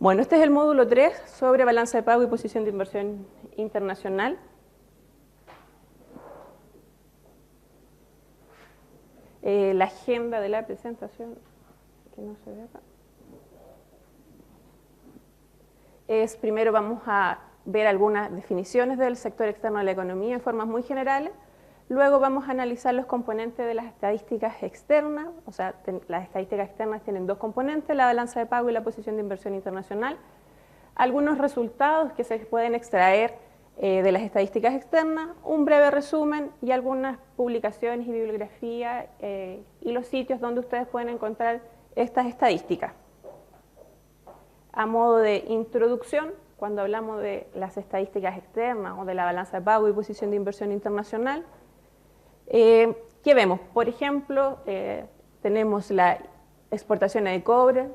Bueno, este es el módulo 3 sobre balanza de pago y posición de inversión internacional. La agenda de la presentación, que no se ve acá, es primero vamos a ver algunas definiciones del sector externo de la economía en formas muy generales. Luego vamos a analizar los componentes de las estadísticas externas, o sea, las estadísticas externas tienen dos componentes, la balanza de pago y la posición de inversión internacional. Algunos resultados que se pueden extraer de las estadísticas externas, un breve resumen y algunas publicaciones y bibliografía y los sitios donde ustedes pueden encontrar estas estadísticas. A modo de introducción, cuando hablamos de las estadísticas externas o de la balanza de pago y posición de inversión internacional, ¿qué vemos? Por ejemplo, tenemos la exportación de cobre.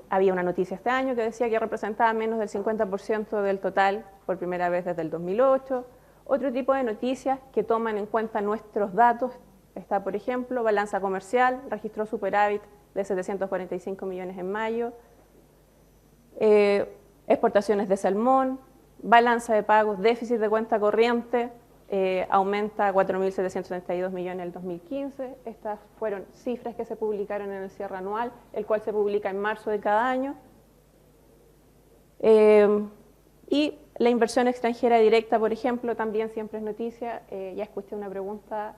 Había una noticia este año que decía que representaba menos del 50% del total por primera vez desde el 2008. Otro tipo de noticias que toman en cuenta nuestros datos está, por ejemplo, balanza comercial, registró superávit de 745 millones en mayo, exportaciones de salmón, balanza de pagos, déficit de cuenta corriente, aumenta a 4.732 millones en el 2015. Estas fueron cifras que se publicaron en el cierre anual, el cual se publica en marzo de cada año. Y la inversión extranjera directa, por ejemplo, también siempre es noticia. Ya escuché una pregunta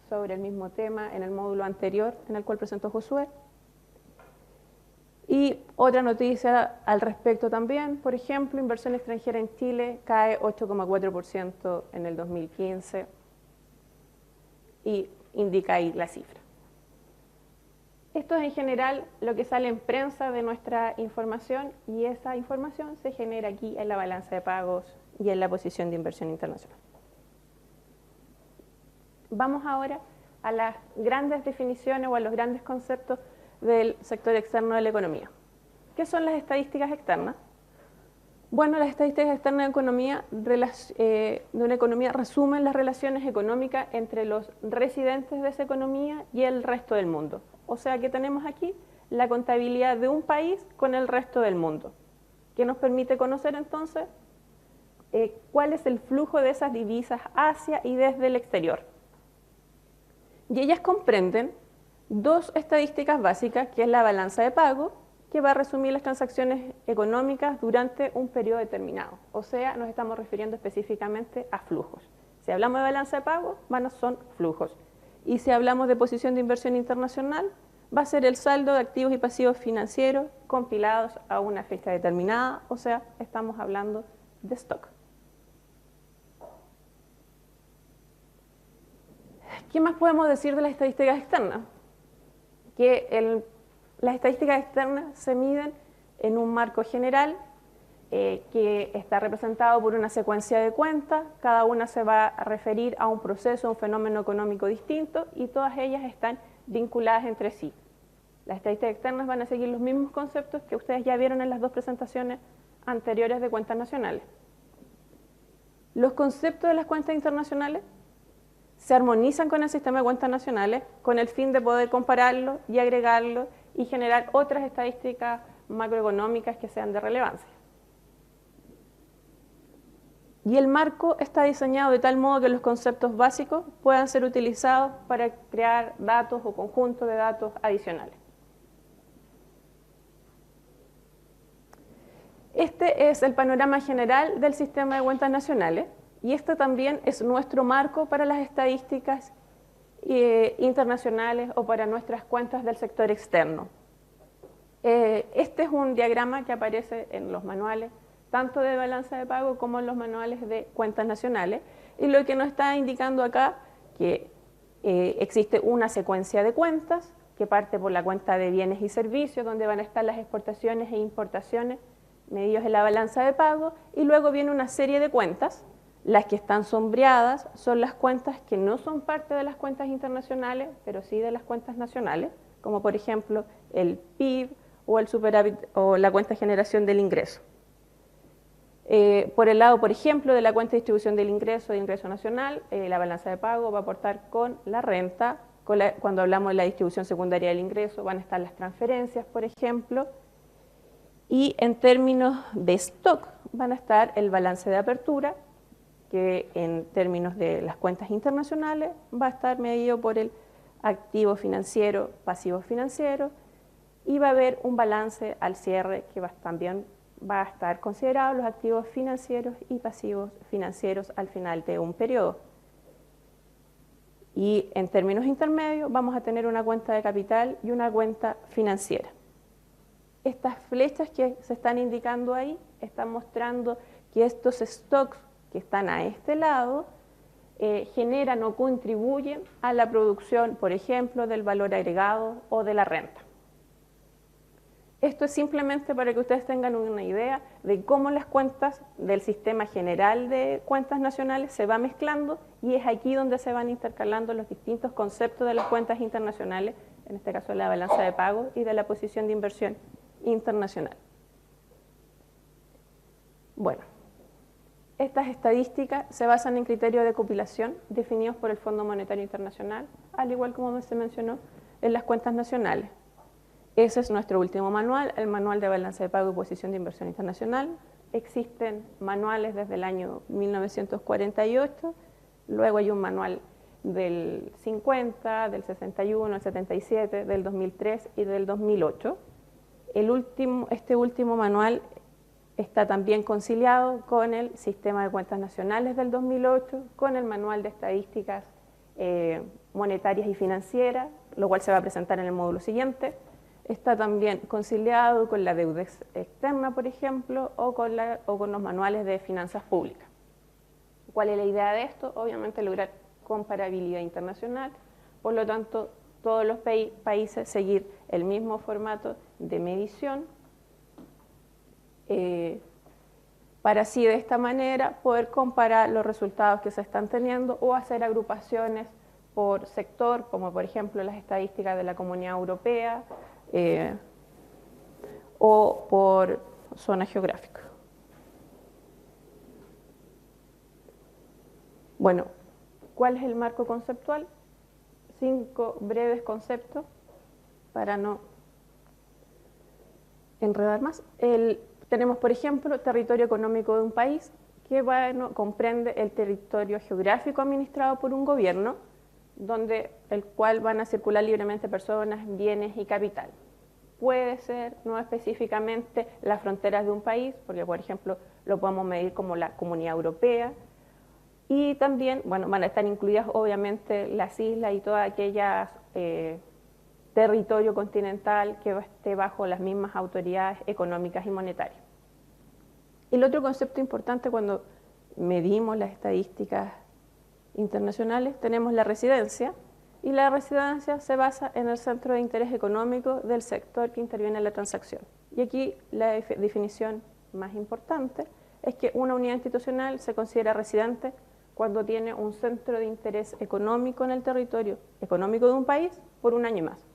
sobre el mismo tema en el módulo anterior en el cual presentó Josué. Y otra noticia al respecto también, por ejemplo, inversión extranjera en Chile cae 8,4% en el 2015 y indica ahí la cifra. Esto es en general lo que sale en prensa de nuestra información y esa información se genera aquí en la balanza de pagos y en la posición de inversión internacional. Vamos ahora a las grandes definiciones o a los grandes conceptos del sector externo de la economía. ¿Qué son las estadísticas externas? Bueno, las estadísticas externas de una economía resumen las relaciones económicas entre los residentes de esa economía y el resto del mundo. O sea que tenemos aquí la contabilidad de un país con el resto del mundo, que nos permite conocer entonces cuál es el flujo de esas divisas hacia y desde el exterior. Y ellas comprenden dos estadísticas básicas, que es la balanza de pago, que va a resumir las transacciones económicas durante un periodo determinado. O sea, nos estamos refiriendo específicamente a flujos. Si hablamos de balanza de pago, son flujos. Y si hablamos de posición de inversión internacional, va a ser el saldo de activos y pasivos financieros compilados a una fecha determinada. O sea, estamos hablando de stock. ¿Qué más podemos decir de las estadísticas externas? Que las estadísticas externas se miden en un marco general que está representado por una secuencia de cuentas. Cada una se va a referir a un proceso, a un fenómeno económico distinto y todas ellas están vinculadas entre sí. Las estadísticas externas van a seguir los mismos conceptos que ustedes ya vieron en las dos presentaciones anteriores de cuentas nacionales. Los conceptos de las cuentas internacionales se armonizan con el sistema de cuentas nacionales con el fin de poder compararlo y agregarlo y generar otras estadísticas macroeconómicas que sean de relevancia. Y el marco está diseñado de tal modo que los conceptos básicos puedan ser utilizados para crear datos o conjuntos de datos adicionales. Este es el panorama general del sistema de cuentas nacionales. Y este también es nuestro marco para las estadísticas internacionales o para nuestras cuentas del sector externo. Este es un diagrama que aparece en los manuales, tanto de balanza de pago como en los manuales de cuentas nacionales. Y lo que nos está indicando acá que existe una secuencia de cuentas que parte por la cuenta de bienes y servicios, donde van a estar las exportaciones e importaciones medidos en la balanza de pago, y luego viene una serie de cuentas. Las que están sombreadas son las cuentas que no son parte de las cuentas internacionales, pero sí de las cuentas nacionales, como por ejemplo el PIB o el superávit o la cuenta de generación del ingreso. Por el lado, por ejemplo, de la cuenta de distribución del ingreso de ingreso nacional, la balanza de pago va a aportar con la renta. Cuando hablamos de la distribución secundaria del ingreso, van a estar las transferencias, por ejemplo. Y en términos de stock van a estar el balance de apertura, que en términos de las cuentas internacionales va a estar medido por el activo financiero, pasivo financiero, y va a haber un balance al cierre que también va a estar considerado los activos financieros y pasivos financieros al final de un periodo. Y en términos intermedios vamos a tener una cuenta de capital y una cuenta financiera. Estas flechas que se están indicando ahí están mostrando que estos stocks que están a este lado generan o contribuyen a la producción, por ejemplo, del valor agregado o de la renta. Esto es simplemente para que ustedes tengan una idea de cómo las cuentas del sistema general de cuentas nacionales se va mezclando, y es aquí donde se van intercalando los distintos conceptos de las cuentas internacionales, en este caso la balanza de pagos y de la posición de inversión internacional. Bueno, estas estadísticas se basan en criterios de compilación definidos por el Fondo Monetario Internacional, al igual como se mencionó en las cuentas nacionales. Ese es nuestro último manual, el manual de balance de pago y posición de inversión internacional. Existen manuales desde el año 1948, luego hay un manual del 50, del 61, del 77, del 2003 y del 2008. Este último manual está también conciliado con el Sistema de Cuentas Nacionales del 2008, con el Manual de Estadísticas Monetarias y Financieras, lo cual se va a presentar en el módulo siguiente. Está también conciliado con la deuda externa, por ejemplo, o con los manuales de finanzas públicas. ¿Cuál es la idea de esto? Obviamente lograr comparabilidad internacional, por lo tanto, todos los países seguir el mismo formato de medición, para así de esta manera poder comparar los resultados que se están teniendo o hacer agrupaciones por sector, como por ejemplo las estadísticas de la Comunidad Europea, o por zona geográfica. Bueno, ¿cuál es el marco conceptual? 5 breves conceptos para no enredar más. Tenemos, por ejemplo, territorio económico de un país, que comprende el territorio geográfico administrado por un gobierno, el cual van a circular libremente personas, bienes y capital. Puede ser no específicamente las fronteras de un país, porque por ejemplo lo podemos medir como la Comunidad Europea, y también van a estar incluidas obviamente las islas y todas aquellas territorio continental que esté bajo las mismas autoridades económicas y monetarias. El otro concepto importante cuando medimos las estadísticas internacionales, tenemos la residencia, y la residencia se basa en el centro de interés económico del sector que interviene en la transacción. Y aquí la definición más importante es que una unidad institucional se considera residente cuando tiene un centro de interés económico en el territorio económico de un país por un año más.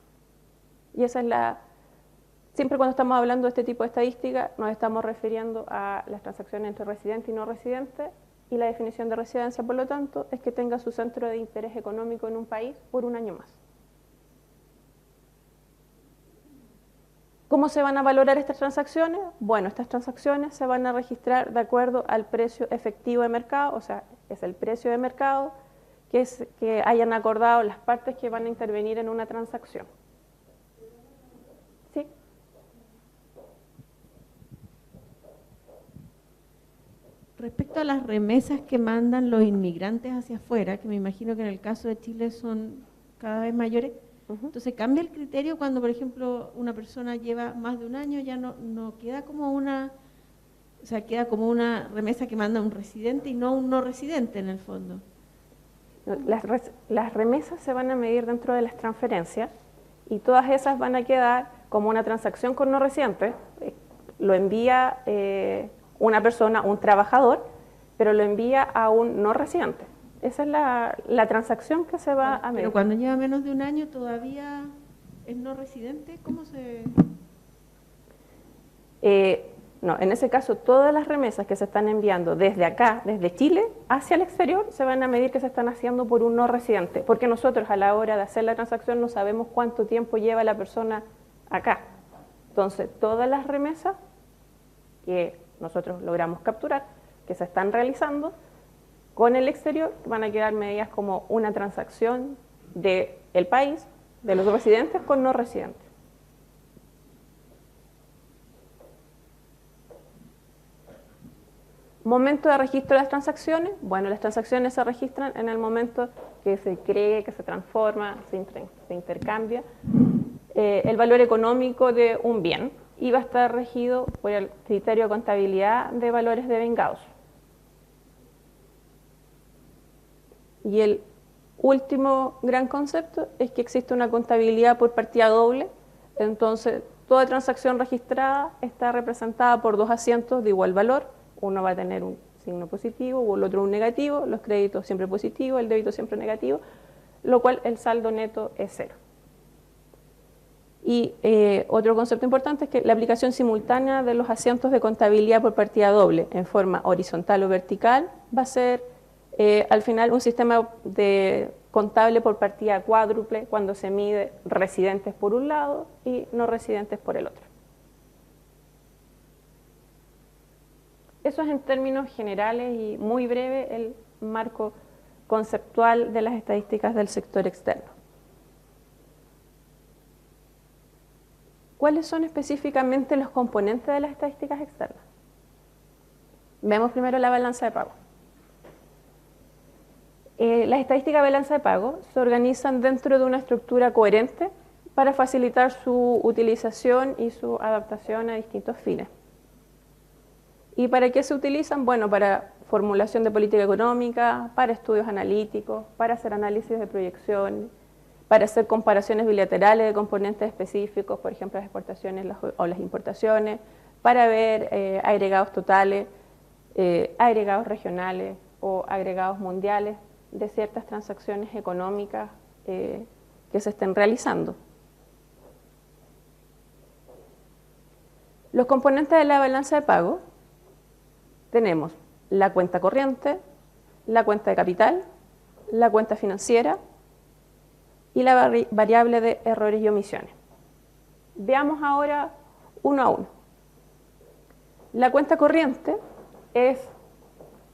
Y esa es siempre cuando estamos hablando de este tipo de estadística, nos estamos refiriendo a las transacciones entre residente y no residente, y la definición de residencia, por lo tanto, es que tenga su centro de interés económico en un país por un año más. ¿Cómo se van a valorar estas transacciones? Bueno, estas transacciones se van a registrar de acuerdo al precio efectivo de mercado, o sea, es el precio de mercado que hayan acordado las partes que van a intervenir en una transacción. ¿Sí? Respecto a las remesas que mandan los inmigrantes hacia afuera, que me imagino que en el caso de Chile son cada vez mayores, entonces cambia el criterio cuando, por ejemplo, una persona lleva más de un año, ya no queda como queda como una remesa que manda un residente y no un no residente en el fondo. Las remesas se van a medir dentro de las transferencias, y todas esas van a quedar como una transacción con no residente. Lo envía una persona, un trabajador, pero lo envía a un no residente. Esa es la transacción que se va a medir. Pero cuando lleva menos de un año todavía es no residente, ¿cómo se...? No, en ese caso todas las remesas que se están enviando desde acá, desde Chile, hacia el exterior, se van a medir que se están haciendo por un no residente, porque nosotros a la hora de hacer la transacción no sabemos cuánto tiempo lleva la persona acá. Entonces, todas las remesas que nosotros logramos capturar, que se están realizando con el exterior, van a quedar medidas como una transacción del país, de los residentes con no residentes. Momento de registro de las transacciones. Bueno, las transacciones se registran en el momento que se cree, que se transforma, se intercambia el valor económico de un bien, y va a estar regido por el criterio de contabilidad de valores devengados. Y el último gran concepto es que existe una contabilidad por partida doble. Entonces, toda transacción registrada está representada por dos asientos de igual valor. Uno va a tener un signo positivo o el otro un negativo, los créditos siempre positivos, el débito siempre negativo, lo cual el saldo neto es cero. Y otro concepto importante es que la aplicación simultánea de los asientos de contabilidad por partida doble en forma horizontal o vertical va a ser al final un sistema contable por partida cuádruple cuando se mide residentes por un lado y no residentes por el otro. Eso es en términos generales y muy breve el marco conceptual de las estadísticas del sector externo. ¿Cuáles son específicamente los componentes de las estadísticas externas? Vemos primero la balanza de pago. Las estadísticas de balanza de pago se organizan dentro de una estructura coherente para facilitar su utilización y su adaptación a distintos fines. ¿Y para qué se utilizan? Bueno, para formulación de política económica, para estudios analíticos, para hacer análisis de proyección, para hacer comparaciones bilaterales de componentes específicos, por ejemplo, las exportaciones o las importaciones, para ver agregados totales, agregados regionales o agregados mundiales de ciertas transacciones económicas que se estén realizando. Los componentes de la balanza de pago: tenemos la cuenta corriente, la cuenta de capital, la cuenta financiera y la variable de errores y omisiones. Veamos ahora uno a uno. La cuenta corriente es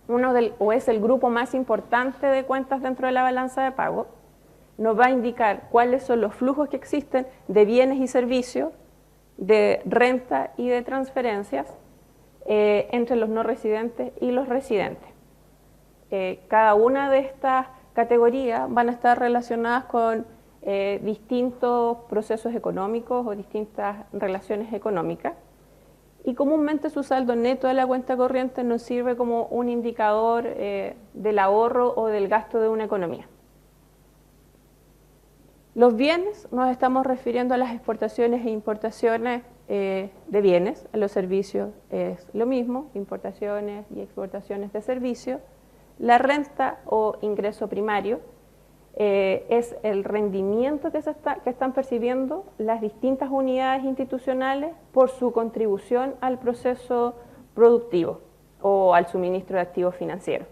el grupo más importante de cuentas dentro de la balanza de pago. Nos va a indicar cuáles son los flujos que existen de bienes y servicios, de renta y de transferencias entre los no residentes y los residentes. Cada una de estas categorías van a estar relacionadas con distintos procesos económicos o distintas relaciones económicas, y comúnmente su saldo neto de la cuenta corriente nos sirve como un indicador del ahorro o del gasto de una economía. Los bienes, nos estamos refiriendo a las exportaciones e importaciones de bienes. En los servicios es lo mismo, importaciones y exportaciones de servicios. La renta o ingreso primario es el rendimiento que están percibiendo las distintas unidades institucionales por su contribución al proceso productivo o al suministro de activos financieros.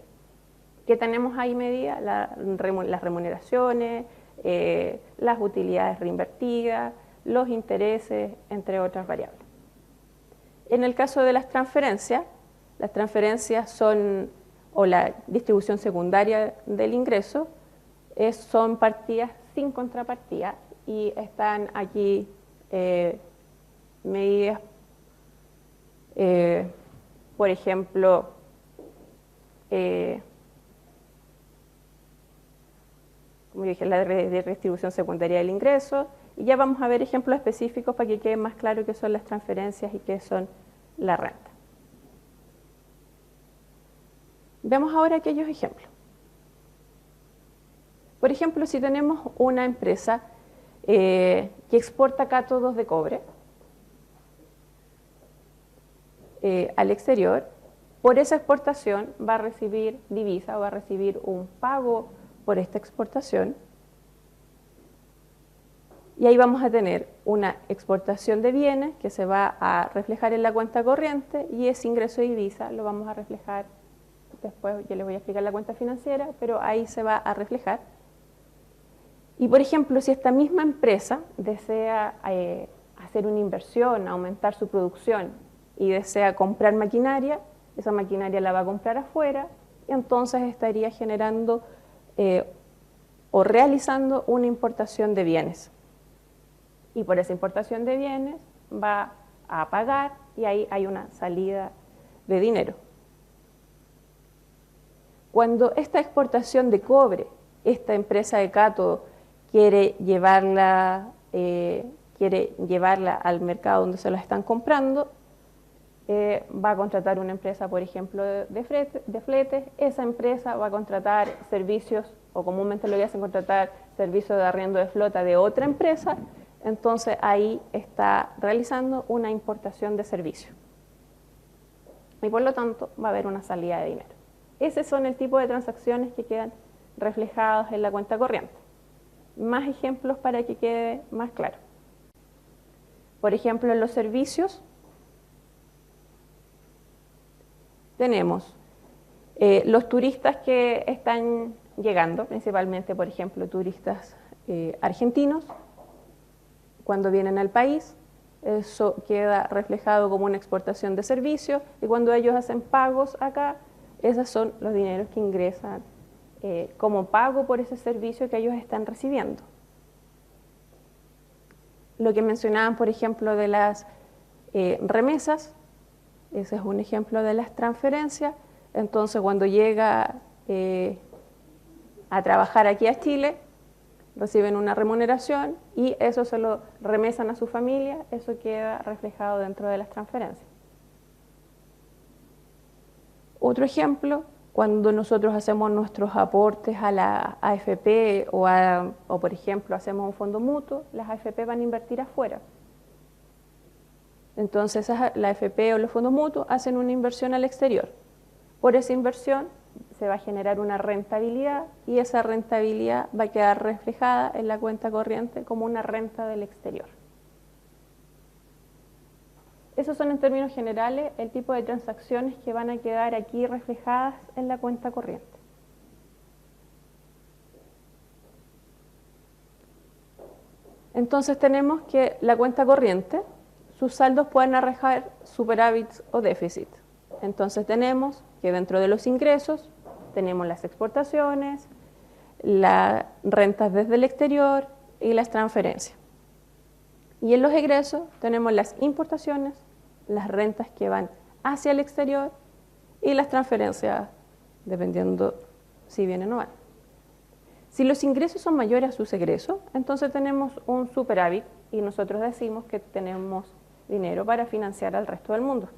¿Qué tenemos ahí medida? Las remuneraciones, las utilidades reinvertidas, los intereses, entre otras variables. En el caso de las transferencias son, o la distribución secundaria del ingreso, son partidas sin contrapartida, y están aquí medidas, por ejemplo, como dije, la de distribución secundaria del ingreso, y ya vamos a ver ejemplos específicos para que quede más claro qué son las transferencias y qué son la renta. Veamos ahora aquellos ejemplos. Por ejemplo, si tenemos una empresa que exporta cátodos de cobre al exterior, por esa exportación va a recibir divisa o va a recibir un pago por esta exportación, y ahí vamos a tener una exportación de bienes que se va a reflejar en la cuenta corriente, y ese ingreso de divisa lo vamos a reflejar después. Yo les voy a explicar la cuenta financiera, pero ahí se va a reflejar. Y por ejemplo, si esta misma empresa desea hacer una inversión, aumentar su producción y desea comprar maquinaria, esa maquinaria la va a comprar afuera y entonces estaría generando o realizando una importación de bienes. Y por esa importación de bienes va a pagar y ahí hay una salida de dinero. Cuando esta exportación de cobre, esta empresa de cátodo quiere llevarla al mercado donde se la están comprando, va a contratar una empresa, por ejemplo, de fletes. Esa empresa va a contratar servicios, o comúnmente lo que hacen contratar servicios de arriendo de flota de otra empresa, entonces ahí está realizando una importación de servicio. Y por lo tanto va a haber una salida de dinero. Ese son el tipo de transacciones que quedan reflejados en la cuenta corriente. Más ejemplos para que quede más claro. Por ejemplo, en los servicios tenemos los turistas que están llegando, principalmente, por ejemplo, turistas argentinos, cuando vienen al país, eso queda reflejado como una exportación de servicios, y cuando ellos hacen pagos acá, esos son los dineros que ingresan como pago por ese servicio que ellos están recibiendo. Lo que mencionaban, por ejemplo, de las remesas, ese es un ejemplo de las transferencias. Entonces, cuando llega a trabajar aquí a Chile, reciben una remuneración y eso se lo remesan a su familia, eso queda reflejado dentro de las transferencias. Otro ejemplo, cuando nosotros hacemos nuestros aportes a la AFP o por ejemplo, hacemos un fondo mutuo, las AFP van a invertir afuera. Entonces, la AFP o los fondos mutuos hacen una inversión al exterior. Por esa inversión se va a generar una rentabilidad y esa rentabilidad va a quedar reflejada en la cuenta corriente como una renta del exterior. Esos son, en términos generales, el tipo de transacciones que van a quedar aquí reflejadas en la cuenta corriente. Entonces tenemos que la cuenta corriente, sus saldos pueden arrojar superávits o déficit. Entonces tenemos que dentro de los ingresos tenemos las exportaciones, las rentas desde el exterior y las transferencias. Y en los egresos tenemos las importaciones, las rentas que van hacia el exterior y las transferencias, dependiendo si vienen o van. Si los ingresos son mayores a sus egresos, entonces tenemos un superávit y nosotros decimos que tenemos dinero para financiar al resto del mundo.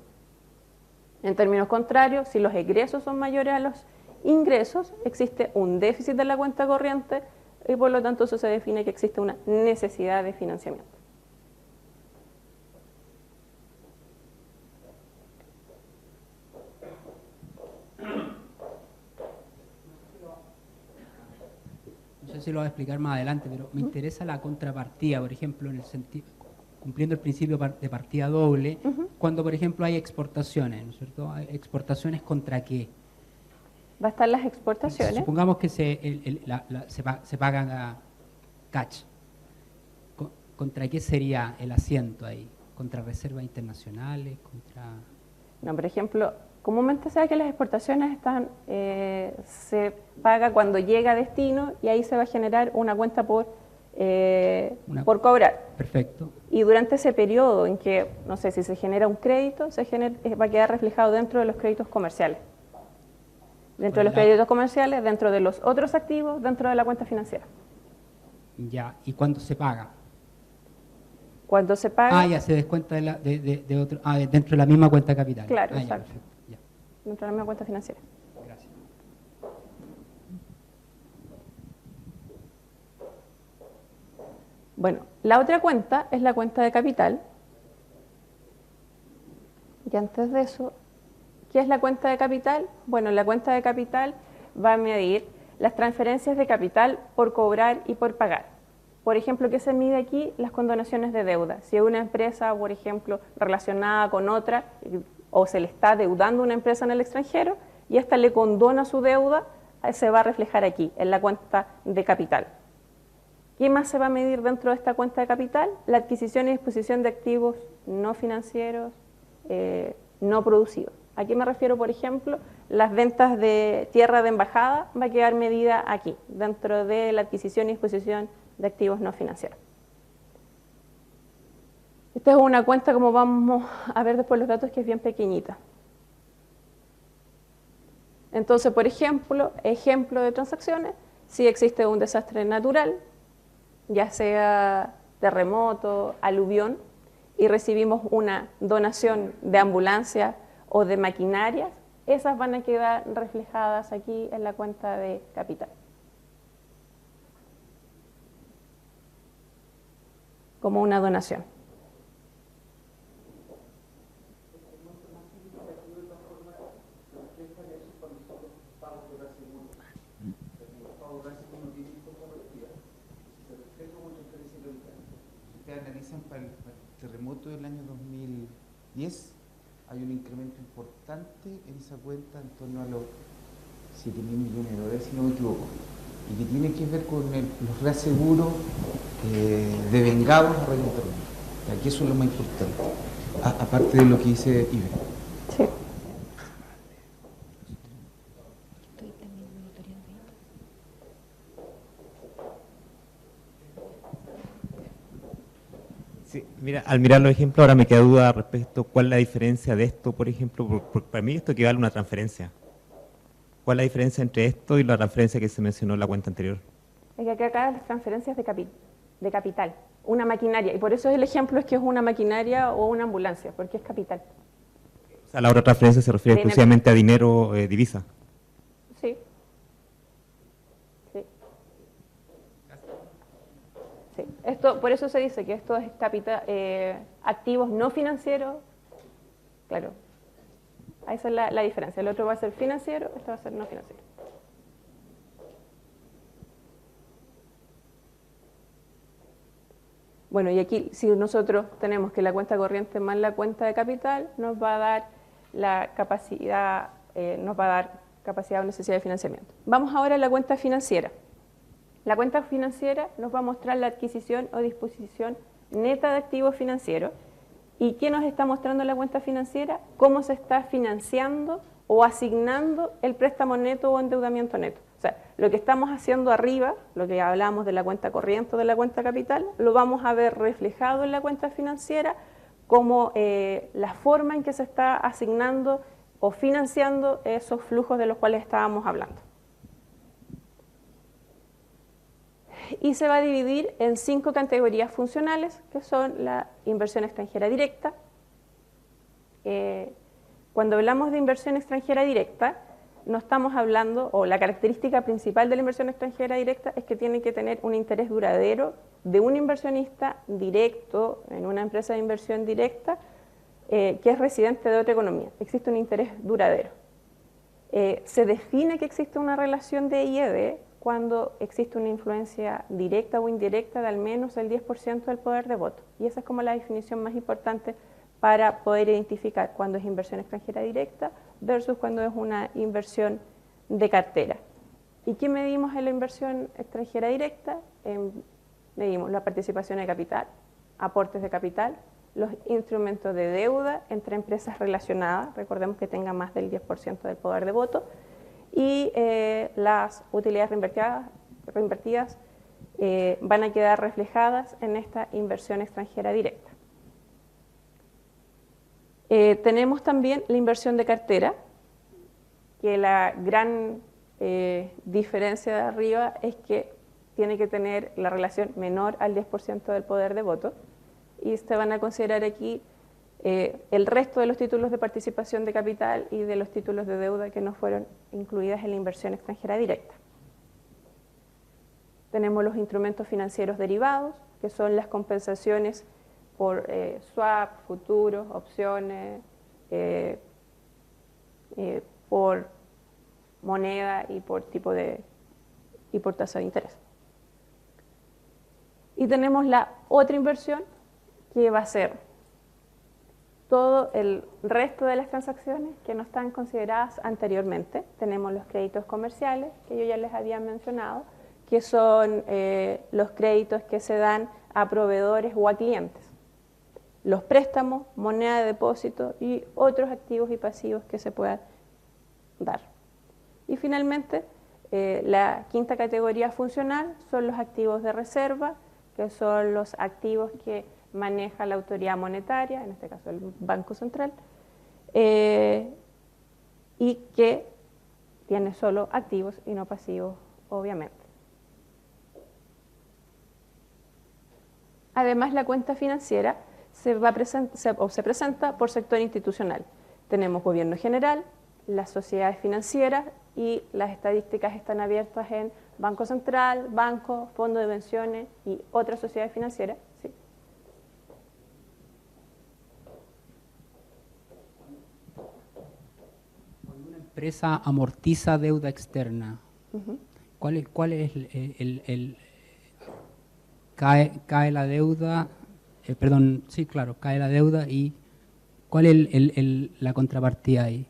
En términos contrarios, si los egresos son mayores a los ingresos, existe un déficit de la cuenta corriente y por lo tanto eso se define que existe una necesidad de financiamiento. No sé si lo voy a explicar más adelante, pero me interesa la contrapartida, por ejemplo, en el sentido, cumpliendo el principio de partida doble, cuando, por ejemplo, hay exportaciones, ¿no es cierto? ¿Hay exportaciones contra qué? Va a estar las exportaciones. Supongamos que se pagan a catch. ¿Contra qué sería el asiento ahí? ¿Contra reservas internacionales? No, por ejemplo, comúnmente se sabe que las exportaciones se paga cuando llega a destino y ahí se va a generar una cuenta por cobrar. Perfecto. Y durante ese periodo en que, no sé, si se genera un crédito, va a quedar reflejado dentro de los créditos comerciales. Dentro de los créditos comerciales, dentro de los otros activos, dentro de la cuenta financiera. Ya, ¿y cuándo se paga? Cuando se paga... ya se descuenta de otro... dentro de la misma cuenta capital. Claro, ya, exacto. perfecto, ya. Dentro de la misma cuenta financiera. Gracias. Bueno, la otra cuenta es la cuenta de capital. Y antes de eso, ¿qué es la cuenta de capital? Bueno, la cuenta de capital va a medir las transferencias de capital por cobrar y por pagar. Por ejemplo, ¿qué se mide aquí? Las condonaciones de deuda. Si una empresa, por ejemplo, relacionada con otra, o se le está deudando una empresa en el extranjero, y ésta le condona su deuda, se va a reflejar aquí, en la cuenta de capital. ¿Qué más se va a medir dentro de esta cuenta de capital? La adquisición y disposición de activos no financieros no producido. ¿A qué me refiero? Por ejemplo, las ventas de tierra de embajada va a quedar medida aquí, dentro de la adquisición y disposición de activos no financieros. Esta es una cuenta, como vamos a ver después los datos, que es bien pequeñita. Entonces, por ejemplo de transacciones, si existe un desastre natural, ya sea terremoto, aluvión, y recibimos una donación de ambulancia o de maquinarias, esas van a quedar reflejadas aquí en la cuenta de capital. Como una donación. Analizan para el terremoto del año 2010, hay un incremento importante en esa cuenta, en torno a los 7.000 millones de dólares, si no me equivoco, y que tiene que ver con los reaseguros devengados a raíz del terremoto. Aquí eso es lo más importante, aparte de lo que dice Ibe. Sí. Sí, mira, al mirar los ejemplos ahora me queda duda respecto a cuál es la diferencia de esto, por ejemplo, porque para mí esto equivale a una transferencia. ¿Cuál es la diferencia entre esto y la transferencia que se mencionó en la cuenta anterior? Es que acá las transferencias de capital, una maquinaria, y por eso el ejemplo es que es una maquinaria o una ambulancia, porque es capital. O sea, la otra transferencia se refiere exclusivamente a dinero, divisa. Sí. Sí. Sí. Esto, por eso se dice que esto es capital, activos no financieros, claro. Esa es la diferencia. El otro va a ser financiero, este va a ser no financiero. Bueno, y aquí si nosotros tenemos que la cuenta corriente más la cuenta de capital, nos va a dar la capacidad, capacidad o necesidad de financiamiento. Vamos ahora a la cuenta financiera. La cuenta financiera nos va a mostrar la adquisición o disposición neta de activos financieros. ¿Y qué nos está mostrando la cuenta financiera? Cómo se está financiando o asignando el préstamo neto o endeudamiento neto. O sea, lo que estamos haciendo arriba, lo que hablamos de la cuenta corriente o de la cuenta capital, lo vamos a ver reflejado en la cuenta financiera como la forma en que se está asignando o financiando esos flujos de los cuales estábamos hablando. Y se va a dividir en 5 categorías funcionales, que son la inversión extranjera directa. Cuando hablamos de inversión extranjera directa, no estamos hablando, o la característica principal de la inversión extranjera directa es que tiene que tener un interés duradero de un inversionista directo en una empresa de inversión directa que es residente de otra economía. Existe un interés duradero. Se define que existe una relación de I/E/D cuando existe una influencia directa o indirecta de al menos el 10% del poder de voto. Y esa es como la definición más importante para poder identificar cuándo es inversión extranjera directa versus cuando es una inversión de cartera. ¿Y qué medimos en la inversión extranjera directa? Medimos la participación de capital, aportes de capital, los instrumentos de deuda entre empresas relacionadas, recordemos que tengan más del 10% del poder de voto, y las utilidades reinvertidas van a quedar reflejadas en esta inversión extranjera directa. Tenemos también la inversión de cartera, que la gran diferencia de arriba es que tiene que tener la relación menor al 10% del poder de voto, y se van a considerar aquí el resto de los títulos de participación de capital y de los títulos de deuda que no fueron incluidas en la inversión extranjera directa. Tenemos los instrumentos financieros derivados, que son las compensaciones por swap, futuros, opciones, por moneda y por tipo y por tasa de interés. Y tenemos la otra inversión, que va a ser todo el resto de las transacciones que no están consideradas anteriormente. Tenemos los créditos comerciales, que yo ya les había mencionado, que son los créditos que se dan a proveedores o a clientes. los préstamos, moneda de depósito y otros activos y pasivos que se puedan dar. Y finalmente, la quinta categoría funcional son los activos de reserva, que son los activos que maneja la autoridad monetaria, en este caso el Banco Central, y que tiene solo activos y no pasivos, obviamente. Además, la cuenta financiera se presenta por sector institucional. Tenemos gobierno general, las sociedades financieras y las estadísticas están abiertas en Banco Central, Banco, Fondo de Pensiones y otras sociedades financieras. ¿Sí? Cuando una empresa amortiza deuda externa, ¿cuál es cae la deuda? Cae la deuda y ¿cuál es la contrapartida ahí?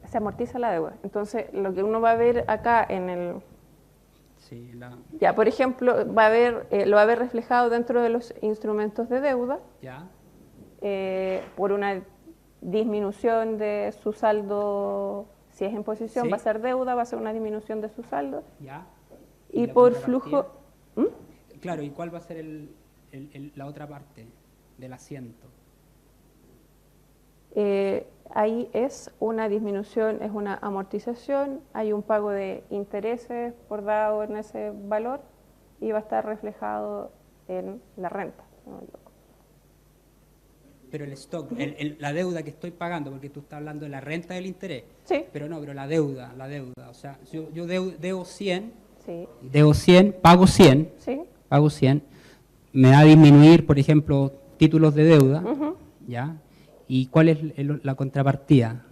Se amortiza la deuda. Entonces, lo que uno va a ver acá en el... Sí, Ya, por ejemplo, lo va a ver reflejado dentro de los instrumentos de deuda, ya. por una disminución de su saldo, si es en posición, Sí. va a ser deuda, va a ser una disminución de su saldo, Ya. y la por contrapartida? flujo... Claro, ¿y cuál va a ser la otra parte del asiento? Ahí es una disminución, es una amortización, hay un pago de intereses por dado en ese valor y va a estar reflejado en la renta. Si no me equivoco. Pero el stock, la deuda que estoy pagando, porque tú estás hablando de la renta del interés, Sí, pero no, pero la deuda, o sea, yo debo 100, sí, pago 100, sí. me va a disminuir, por ejemplo, títulos de deuda, Ujú. ¿ya? ¿Y cuál es la contrapartida?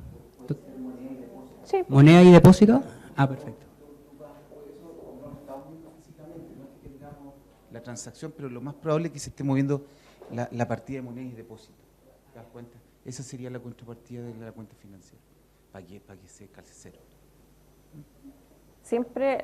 Sí, ¿Moneda y depósito? Ah, perfecto. La transacción, pero lo más probable es que se esté moviendo la partida de monedas y depósitos. ¿Te das cuenta? Esa sería la contrapartida de la cuenta financiera, para que se calce cero. siempre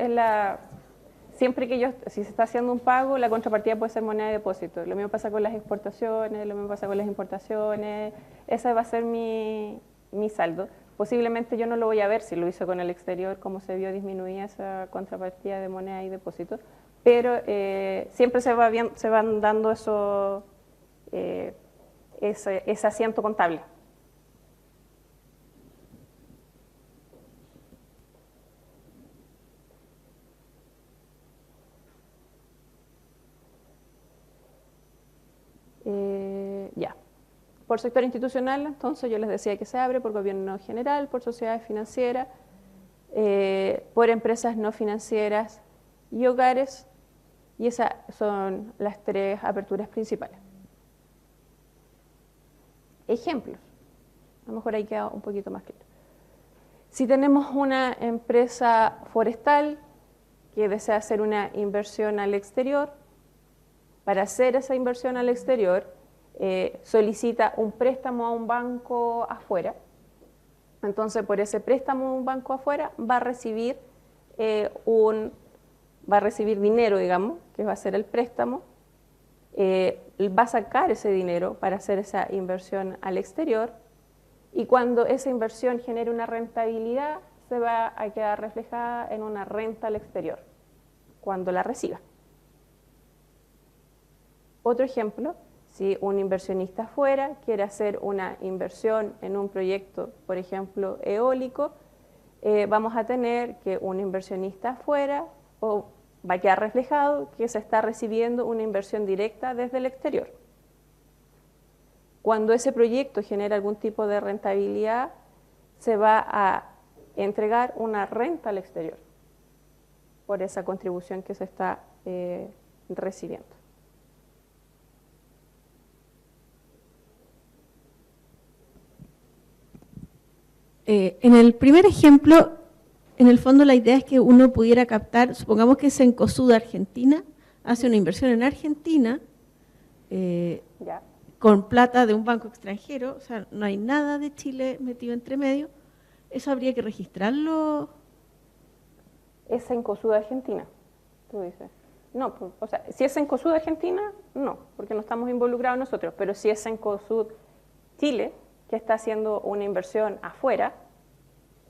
si se está haciendo un pago, la contrapartida puede ser moneda de depósito. Lo mismo pasa con las exportaciones, lo mismo pasa con las importaciones. Ese va a ser mi saldo. Posiblemente yo no lo voy a ver si lo hizo con el exterior, cómo se vio disminuida esa contrapartida de moneda y depósito, pero siempre se van dando ese asiento contable. Ya. Por sector institucional, entonces yo les decía que se abre por gobierno general, por sociedades financieras, por empresas no financieras y hogares, y esas son las tres aperturas principales. Ejemplos, a lo mejor ahí queda un poquito más claro. Si tenemos una empresa forestal que desea hacer una inversión al exterior, para hacer esa inversión al exterior, solicita un préstamo a un banco afuera. Entonces, por ese préstamo a un banco afuera va a recibir dinero, digamos, que va a ser el préstamo. Va a sacar ese dinero para hacer esa inversión al exterior, y cuando esa inversión genere una rentabilidad, se va a quedar reflejada en una renta al exterior, cuando la reciba. Otro ejemplo, si un inversionista afuera quiere hacer una inversión en un proyecto, por ejemplo, eólico, vamos a tener que un inversionista afuera va a quedar reflejado que se está recibiendo una inversión directa desde el exterior. Cuando ese proyecto genera algún tipo de rentabilidad, se va a entregar una renta al exterior por esa contribución que se está recibiendo. En el primer ejemplo, en el fondo la idea es que uno pudiera captar, supongamos que Cencosud de Argentina hace una inversión en Argentina ¿Ya? con plata de un banco extranjero, o sea, no hay nada de Chile metido entre medio. ¿Eso habría que registrarlo? Es Cencosud de Argentina, tú dices. No, pues, o sea, si es Cencosud Argentina, no, porque no estamos involucrados nosotros, pero si es Cencosud Chile, que está haciendo una inversión afuera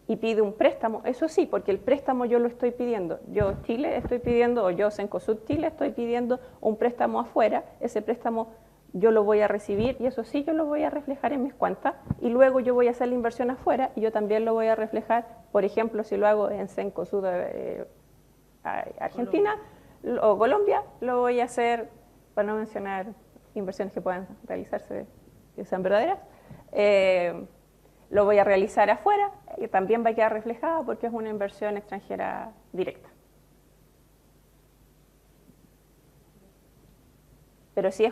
y pide un préstamo, eso sí, porque el préstamo yo lo estoy pidiendo. Yo Chile estoy pidiendo, o yo Cencosud Chile estoy pidiendo un préstamo afuera, ese préstamo yo lo voy a recibir y eso sí yo lo voy a reflejar en mis cuentas y luego yo voy a hacer la inversión afuera y yo también lo voy a reflejar, por ejemplo, si lo hago en Cencosud Argentina o Colombia, lo voy a hacer, para no mencionar inversiones que puedan realizarse que sean verdaderas, lo voy a realizar afuera y también va a quedar reflejada porque es una inversión extranjera directa. Pero si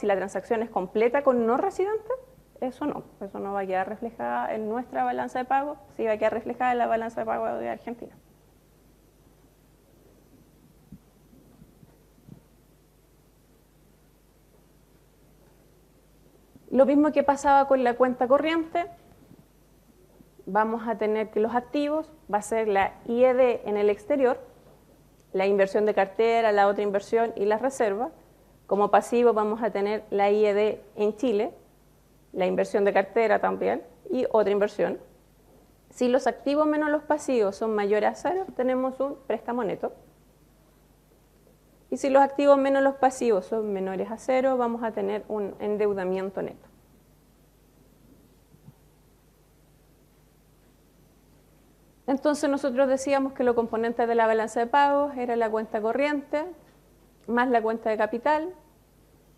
la transacción es completa con no residentes, eso no va a quedar reflejada en nuestra balanza de pago, sí va a quedar reflejada en la balanza de pago de Argentina. Lo mismo que pasaba con la cuenta corriente, vamos a tener que los activos va a ser la IED en el exterior, la inversión de cartera, la otra inversión y las reservas. Como pasivo vamos a tener la IED en Chile, la inversión de cartera también y otra inversión. Si los activos menos los pasivos son mayores a 0, tenemos un préstamo neto. Y si los activos menos los pasivos son menores a 0, vamos a tener un endeudamiento neto. Entonces nosotros decíamos que los componentes de la balanza de pagos era la cuenta corriente más la cuenta de capital,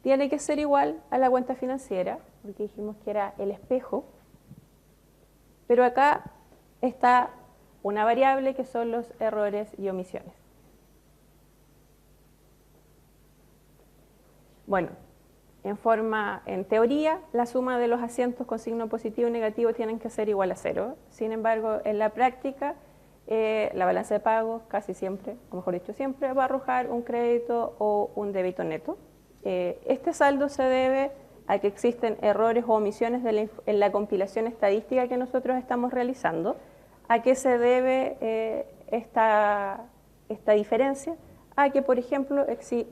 tiene que ser igual a la cuenta financiera, porque dijimos que era el espejo, pero acá está una variable que son los errores y omisiones. Bueno, en teoría, la suma de los asientos con signo positivo y negativo tienen que ser igual a 0. Sin embargo, en la práctica, la balanza de pagos casi siempre, o mejor dicho siempre, va a arrojar un crédito o un débito neto. Este saldo se debe a que existen errores o omisiones en la compilación estadística que nosotros estamos realizando. ¿A qué se debe esta diferencia? A que, por ejemplo,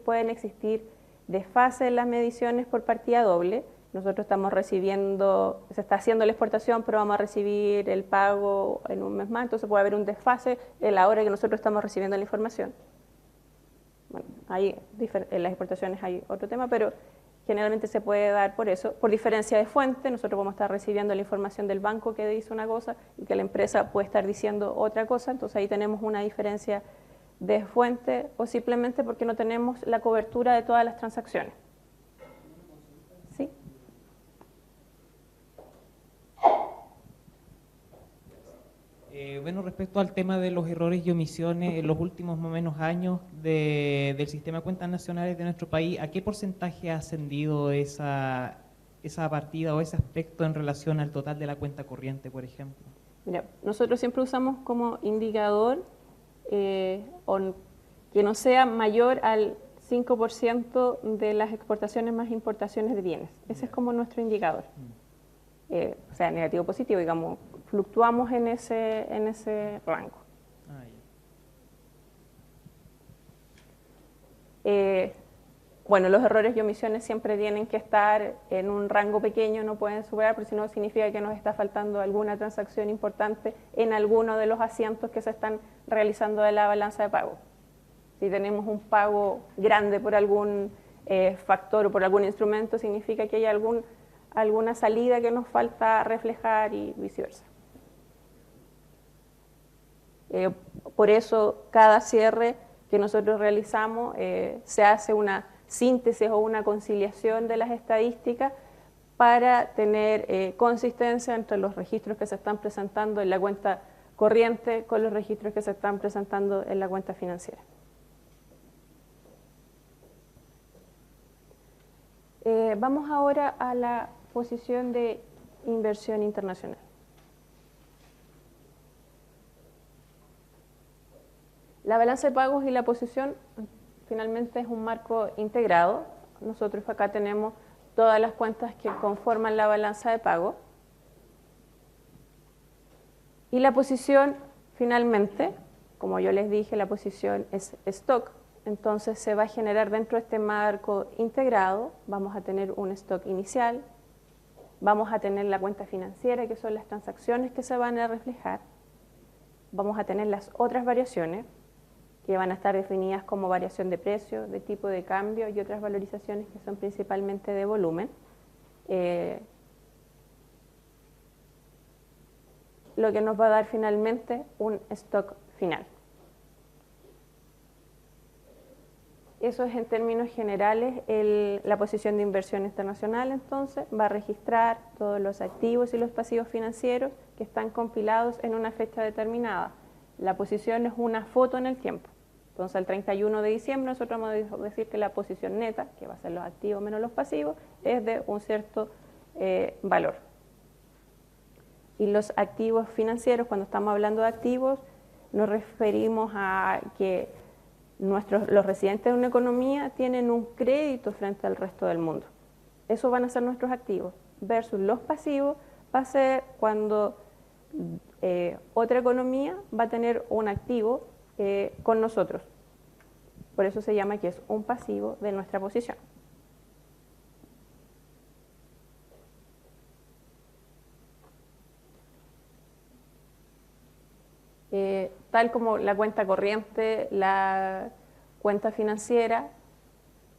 pueden existir desfases en las mediciones por partida doble. Nosotros estamos recibiendo, se está haciendo la exportación, pero vamos a recibir el pago en un mes más, entonces puede haber un desfase en la hora que nosotros estamos recibiendo la información. Bueno, en las exportaciones hay otro tema, pero generalmente se puede dar por eso. Por diferencia de fuente, nosotros vamos a estar recibiendo la información del banco que dice una cosa y que la empresa puede estar diciendo otra cosa, entonces ahí tenemos una diferencia de fuente o simplemente porque no tenemos la cobertura de todas las transacciones. ¿Sí? Bueno, respecto al tema de los errores y omisiones, en los últimos más o menos años del sistema de cuentas nacionales de nuestro país, ¿a qué porcentaje ha ascendido esa partida o ese aspecto en relación al total de la cuenta corriente, por ejemplo? Mira, nosotros siempre usamos como indicador que no sea mayor al 5% de las exportaciones más importaciones de bienes. Ese es como nuestro indicador. O sea, negativo o positivo, digamos, fluctuamos en ese rango. Bueno, los errores y omisiones siempre tienen que estar en un rango pequeño, no pueden superar, porque si no significa que nos está faltando alguna transacción importante en alguno de los asientos que se están realizando de la balanza de pago. Si tenemos un pago grande por algún factor o por algún instrumento, significa que hay alguna salida que nos falta reflejar y viceversa. Por eso, cada cierre que nosotros realizamos se hace una síntesis o una conciliación de las estadísticas para tener consistencia entre los registros que se están presentando en la cuenta corriente con los registros que se están presentando en la cuenta financiera. Vamos ahora a la posición de inversión internacional. La balanza de pagos y la posición finalmente es un marco integrado. Nosotros acá tenemos todas las cuentas que conforman la balanza de pago. Y la posición finalmente, como yo les dije, la posición es stock Entonces se va a generar dentro de este marco integrado, vamos a tener un stock inicial, vamos a tener la cuenta financiera, que son las transacciones que se van a reflejar, vamos a tener las otras variaciones, que van a estar definidas como variación de precio, de tipo de cambio y otras valorizaciones que son principalmente de volumen. Lo que nos va a dar finalmente un stock final. Eso es en términos generales la posición de inversión internacional. Entonces va a registrar todos los activos y los pasivos financieros que están compilados en una fecha determinada. La posición es una foto en el tiempo. Entonces el 31 de diciembre nosotros vamos a decir que la posición neta, que va a ser los activos menos los pasivos, es de un cierto valor. Y los activos financieros, cuando estamos hablando de activos, nos referimos a que los residentes de una economía tienen un crédito frente al resto del mundo. Esos van a ser nuestros activos, versus los pasivos va a ser cuando otra economía va a tener un activo con nosotros. Por eso se llama que es un pasivo de nuestra posición. Tal como la cuenta corriente, la cuenta financiera,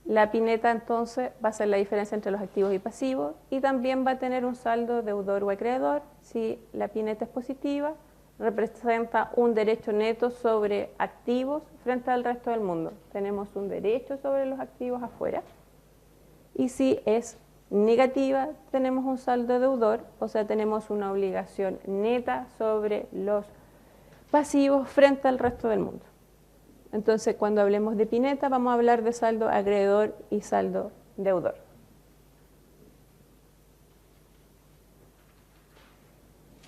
la pineta entonces va a ser la diferencia entre los activos y pasivos y también va a tener un saldo deudor o acreedor. Si la pineta es positiva, representa un derecho neto sobre activos frente al resto del mundo. Tenemos un derecho sobre los activos afuera. Y si es negativa, tenemos un saldo deudor, o sea, tenemos una obligación neta sobre los pasivos frente al resto del mundo. Entonces, cuando hablemos de pineta, vamos a hablar de saldo acreedor y saldo deudor.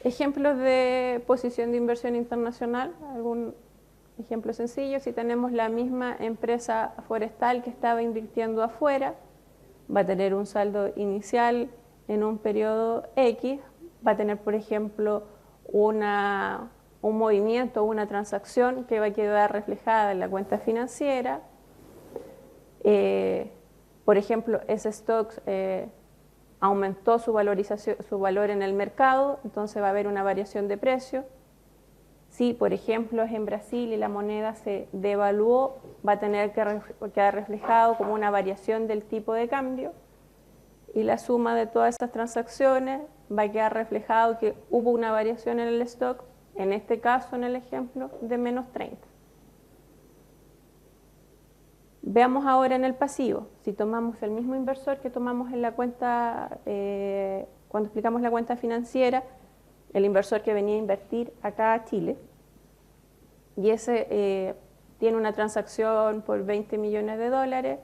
Ejemplos de posición de inversión internacional, algún ejemplo sencillo. Si tenemos la misma empresa forestal que estaba invirtiendo afuera, va a tener un saldo inicial en un periodo X, va a tener, por ejemplo, un movimiento, una transacción que va a quedar reflejada en la cuenta financiera. Por ejemplo, ese stock aumentó su valorización, su valor en el mercado, entonces va a haber una variación de precio. Si, por ejemplo, es en Brasil y la moneda se devaluó, va a tener que quedar reflejado como una variación del tipo de cambio. Y la suma de todas esas transacciones va a quedar reflejado que hubo una variación en el stock, en este caso, en el ejemplo, de menos 30. Veamos ahora en el pasivo. Si tomamos el mismo inversor que tomamos en la cuenta, cuando explicamos la cuenta financiera, el inversor que venía a invertir acá a Chile, y ese tiene una transacción por 20 millones de dólares,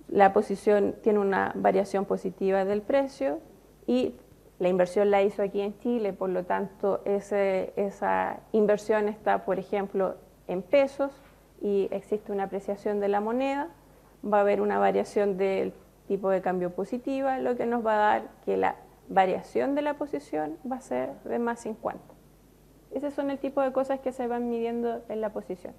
la posición tiene una variación positiva del precio y la inversión la hizo aquí en Chile, por lo tanto esa inversión está, por ejemplo, en pesos y existe una apreciación de la moneda, va a haber una variación del tipo de cambio positiva, lo que nos va a dar que la variación de la posición va a ser de más 50. Esos son el tipo de cosas que se van midiendo en la posición.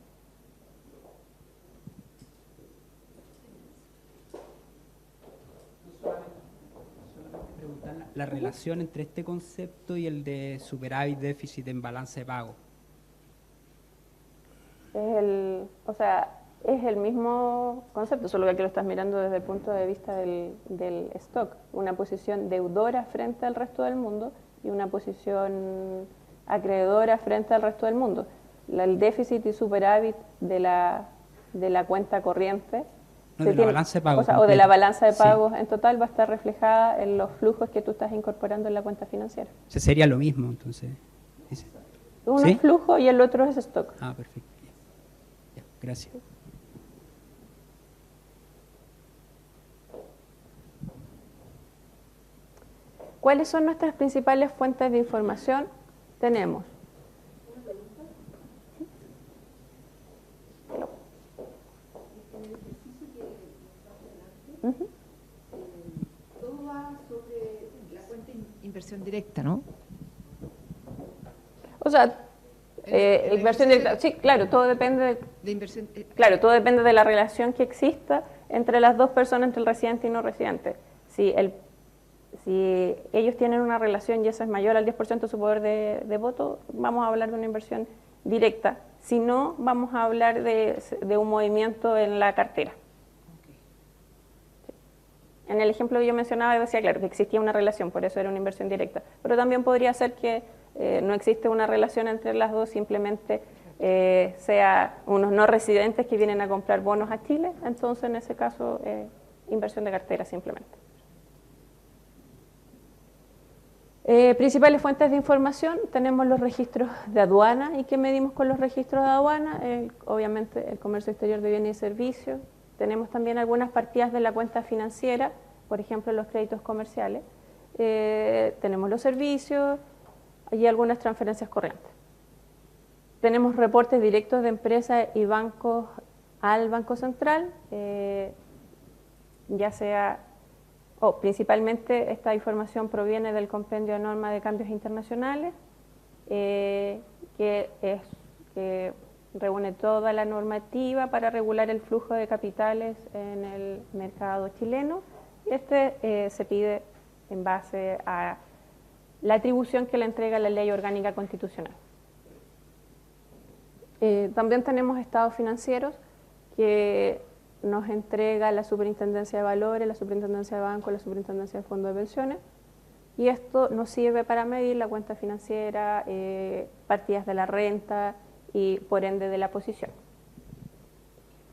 La relación entre este concepto y el de superávit, déficit en balance de pago. Es el mismo concepto, solo que aquí lo estás mirando desde el punto de vista del stock. Una posición deudora frente al resto del mundo y una posición acreedora frente al resto del mundo. El déficit y superávit de la cuenta corriente, no, de la balanza de pagos, o de la balanza de pagos, sí, en total va a estar reflejada en los flujos que tú estás incorporando en la cuenta financiera. Sería lo mismo, entonces. Uno ¿sí? Es flujo y el otro es stock. Ah, perfecto. Ya, gracias. ¿Cuáles son nuestras principales fuentes de información? Tenemos todo va sobre la cuenta inversión directa, ¿no? O sea, Inversión directa, sí, claro, todo depende de inversión. Claro, todo depende de la relación que exista entre las dos personas, entre el residente y no residente. Si ellos tienen una relación y esa es mayor al 10% de su poder de voto, vamos a hablar de una inversión directa. Si no, vamos a hablar de un movimiento en la cartera. En el ejemplo que yo mencionaba, decía, claro, que existía una relación, por eso era una inversión directa. Pero también podría ser que no existe una relación entre las dos, simplemente sea unos no residentes que vienen a comprar bonos a Chile, entonces en ese caso, inversión de cartera simplemente. Principales fuentes de información, tenemos los registros de aduana. ¿Y qué medimos con los registros de aduana? Obviamente el comercio exterior de bienes y servicios. Tenemos también algunas partidas de la cuenta financiera, por ejemplo los créditos comerciales. Tenemos los servicios y algunas transferencias corrientes. Tenemos reportes directos de empresas y bancos al Banco Central, ya sea... principalmente esta información proviene del compendio de norma de cambios internacionales, que reúne toda la normativa para regular el flujo de capitales en el mercado chileno. Se pide en base a la atribución que le entrega la Ley Orgánica Constitucional. También tenemos estados financieros que nos entrega la Superintendencia de Valores, la Superintendencia de Bancos, la Superintendencia de Fondos de Pensiones, y esto nos sirve para medir la cuenta financiera, partidas de la renta y por ende de la posición.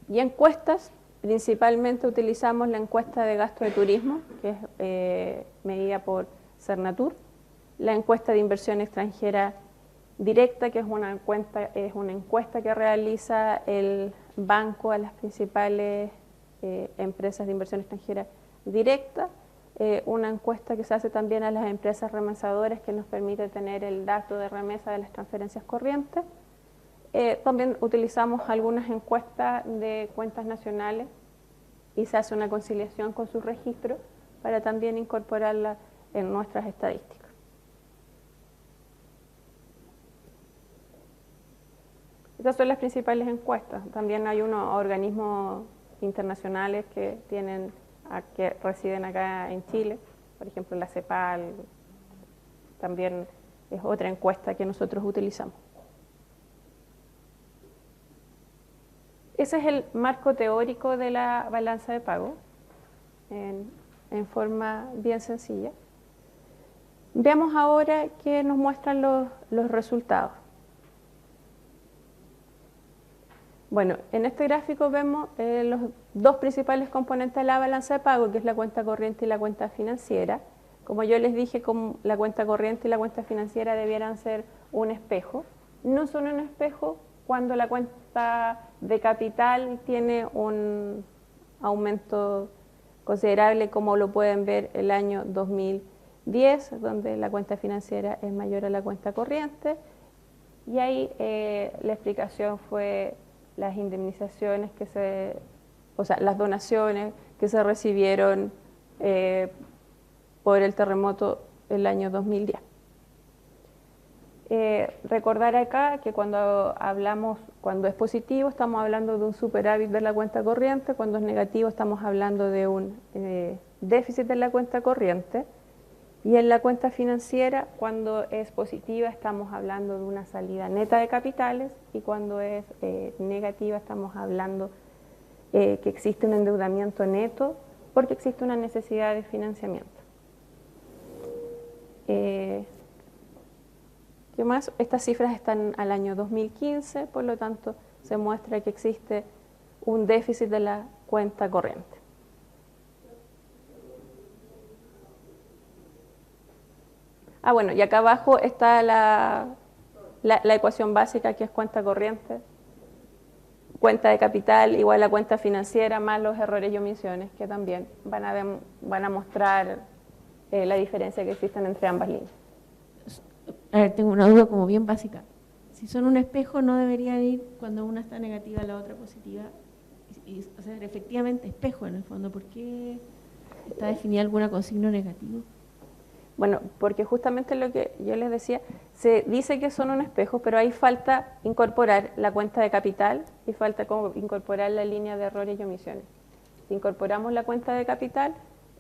Y encuestas, principalmente utilizamos la encuesta de gasto de turismo, que es medida por Cernatur, la encuesta de inversión extranjera directa, que es una encuesta que realiza el banco a las principales empresas de inversión extranjera directa, una encuesta que se hace también a las empresas remesadoras que nos permite tener el dato de remesa de las transferencias corrientes. También utilizamos algunas encuestas de cuentas nacionales y se hace una conciliación con su registro para también incorporarla en nuestras estadísticas. Estas son las principales encuestas. También hay unos organismos internacionales que residen acá en Chile, por ejemplo la CEPAL, también es otra encuesta que nosotros utilizamos. Ese es el marco teórico de la balanza de pago, en forma bien sencilla. Veamos ahora qué nos muestran los resultados. Bueno, en este gráfico vemos los dos principales componentes de la balanza de pago, que es la cuenta corriente y la cuenta financiera. Como yo les dije, la cuenta corriente y la cuenta financiera debieran ser un espejo. No son un espejo cuando la cuenta de capital tiene un aumento considerable, como lo pueden ver el año 2010, donde la cuenta financiera es mayor a la cuenta corriente. Y ahí la explicación fue las indemnizaciones las donaciones que se recibieron por el terremoto el año 2010. Recordar acá que cuando es positivo estamos hablando de un superávit de la cuenta corriente, cuando es negativo estamos hablando de un déficit de la cuenta corriente, y en la cuenta financiera, cuando es positiva, estamos hablando de una salida neta de capitales, y cuando es negativa, estamos hablando que existe un endeudamiento neto porque existe una necesidad de financiamiento. ¿Qué más? Estas cifras están al año 2015, por lo tanto, se muestra que existe un déficit de la cuenta corriente. Bueno, y acá abajo está la ecuación básica, que es cuenta corriente, cuenta de capital igual a cuenta financiera, más los errores y omisiones, que también van a mostrar la diferencia que existen entre ambas líneas. A ver, tengo una duda como bien básica. Si son un espejo, ¿no deberían ir cuando una está negativa la otra positiva? O sea, efectivamente espejo en el fondo. ¿Por qué está definida alguna con signo negativo? Bueno, porque justamente lo que yo les decía, se dice que son un espejo, pero ahí falta incorporar la cuenta de capital y falta incorporar la línea de errores y omisiones. Si incorporamos la cuenta de capital,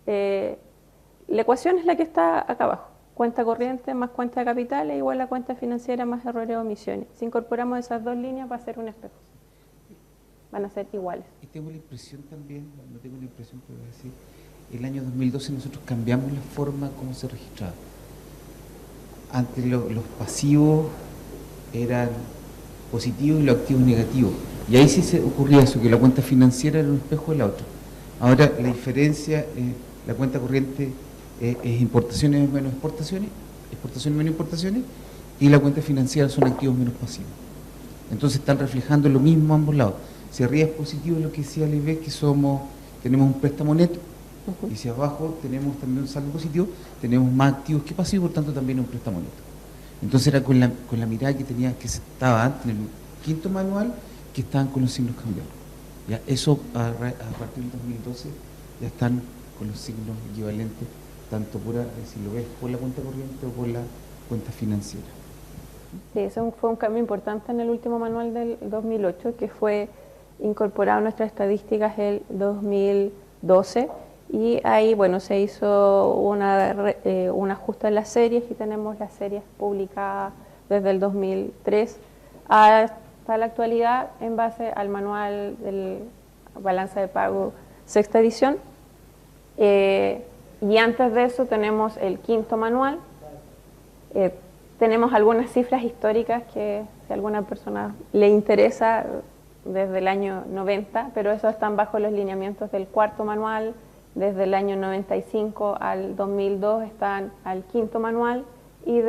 la ecuación es la que está acá abajo. Cuenta corriente más cuenta de capital es igual a cuenta financiera más errores o omisiones. Si incorporamos esas dos líneas va a ser un espejo. Van a ser iguales. Y tengo la impresión también, no tengo la impresión, pero voy a decir, el año 2012 nosotros cambiamos la forma como se registraba. Antes los pasivos eran positivos y los activos negativos. Y ahí sí se ocurría eso, que la cuenta financiera era un espejo de la otra. Ahora la diferencia es la cuenta corriente es importaciones menos exportaciones menos importaciones, y la cuenta financiera son activos menos pasivos. Entonces están reflejando lo mismo a ambos lados. Si arriba es positivo, lo que decía Leiber, que tenemos un préstamo neto, y si abajo tenemos también un saldo positivo, tenemos más activos que pasivos, por tanto también un préstamo neto. Entonces era con la mirada que se estaba antes en el quinto manual, que estaban con los signos cambiados. Ya, eso a partir del 2012 ya están con los signos equivalentes, tanto si lo ves por la cuenta corriente o por la cuenta financiera. Sí, eso fue un cambio importante en el último manual del 2008, que fue incorporado a nuestras estadísticas el 2012, y ahí, bueno, se hizo un ajuste en las series, y tenemos las series publicadas desde el 2003 hasta la actualidad en base al manual del balanza de pago sexta edición. Y antes de eso tenemos el quinto manual. Tenemos algunas cifras históricas que si a alguna persona le interesa desde el año 90, pero esos están bajo los lineamientos del cuarto manual. Desde el año 95 al 2002 están al quinto manual, y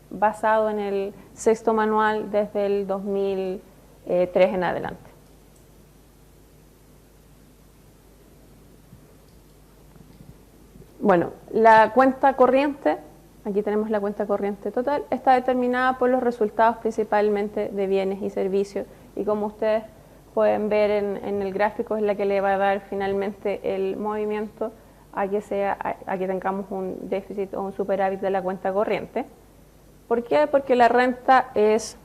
basado en el sexto manual desde el 2003 en adelante. Bueno, la cuenta corriente, aquí tenemos la cuenta corriente total, está determinada por los resultados principalmente de bienes y servicios, y como ustedes pueden ver en el gráfico, es la que le va a dar finalmente el movimiento a que tengamos un déficit o un superávit de la cuenta corriente. ¿Por qué? Porque la renta es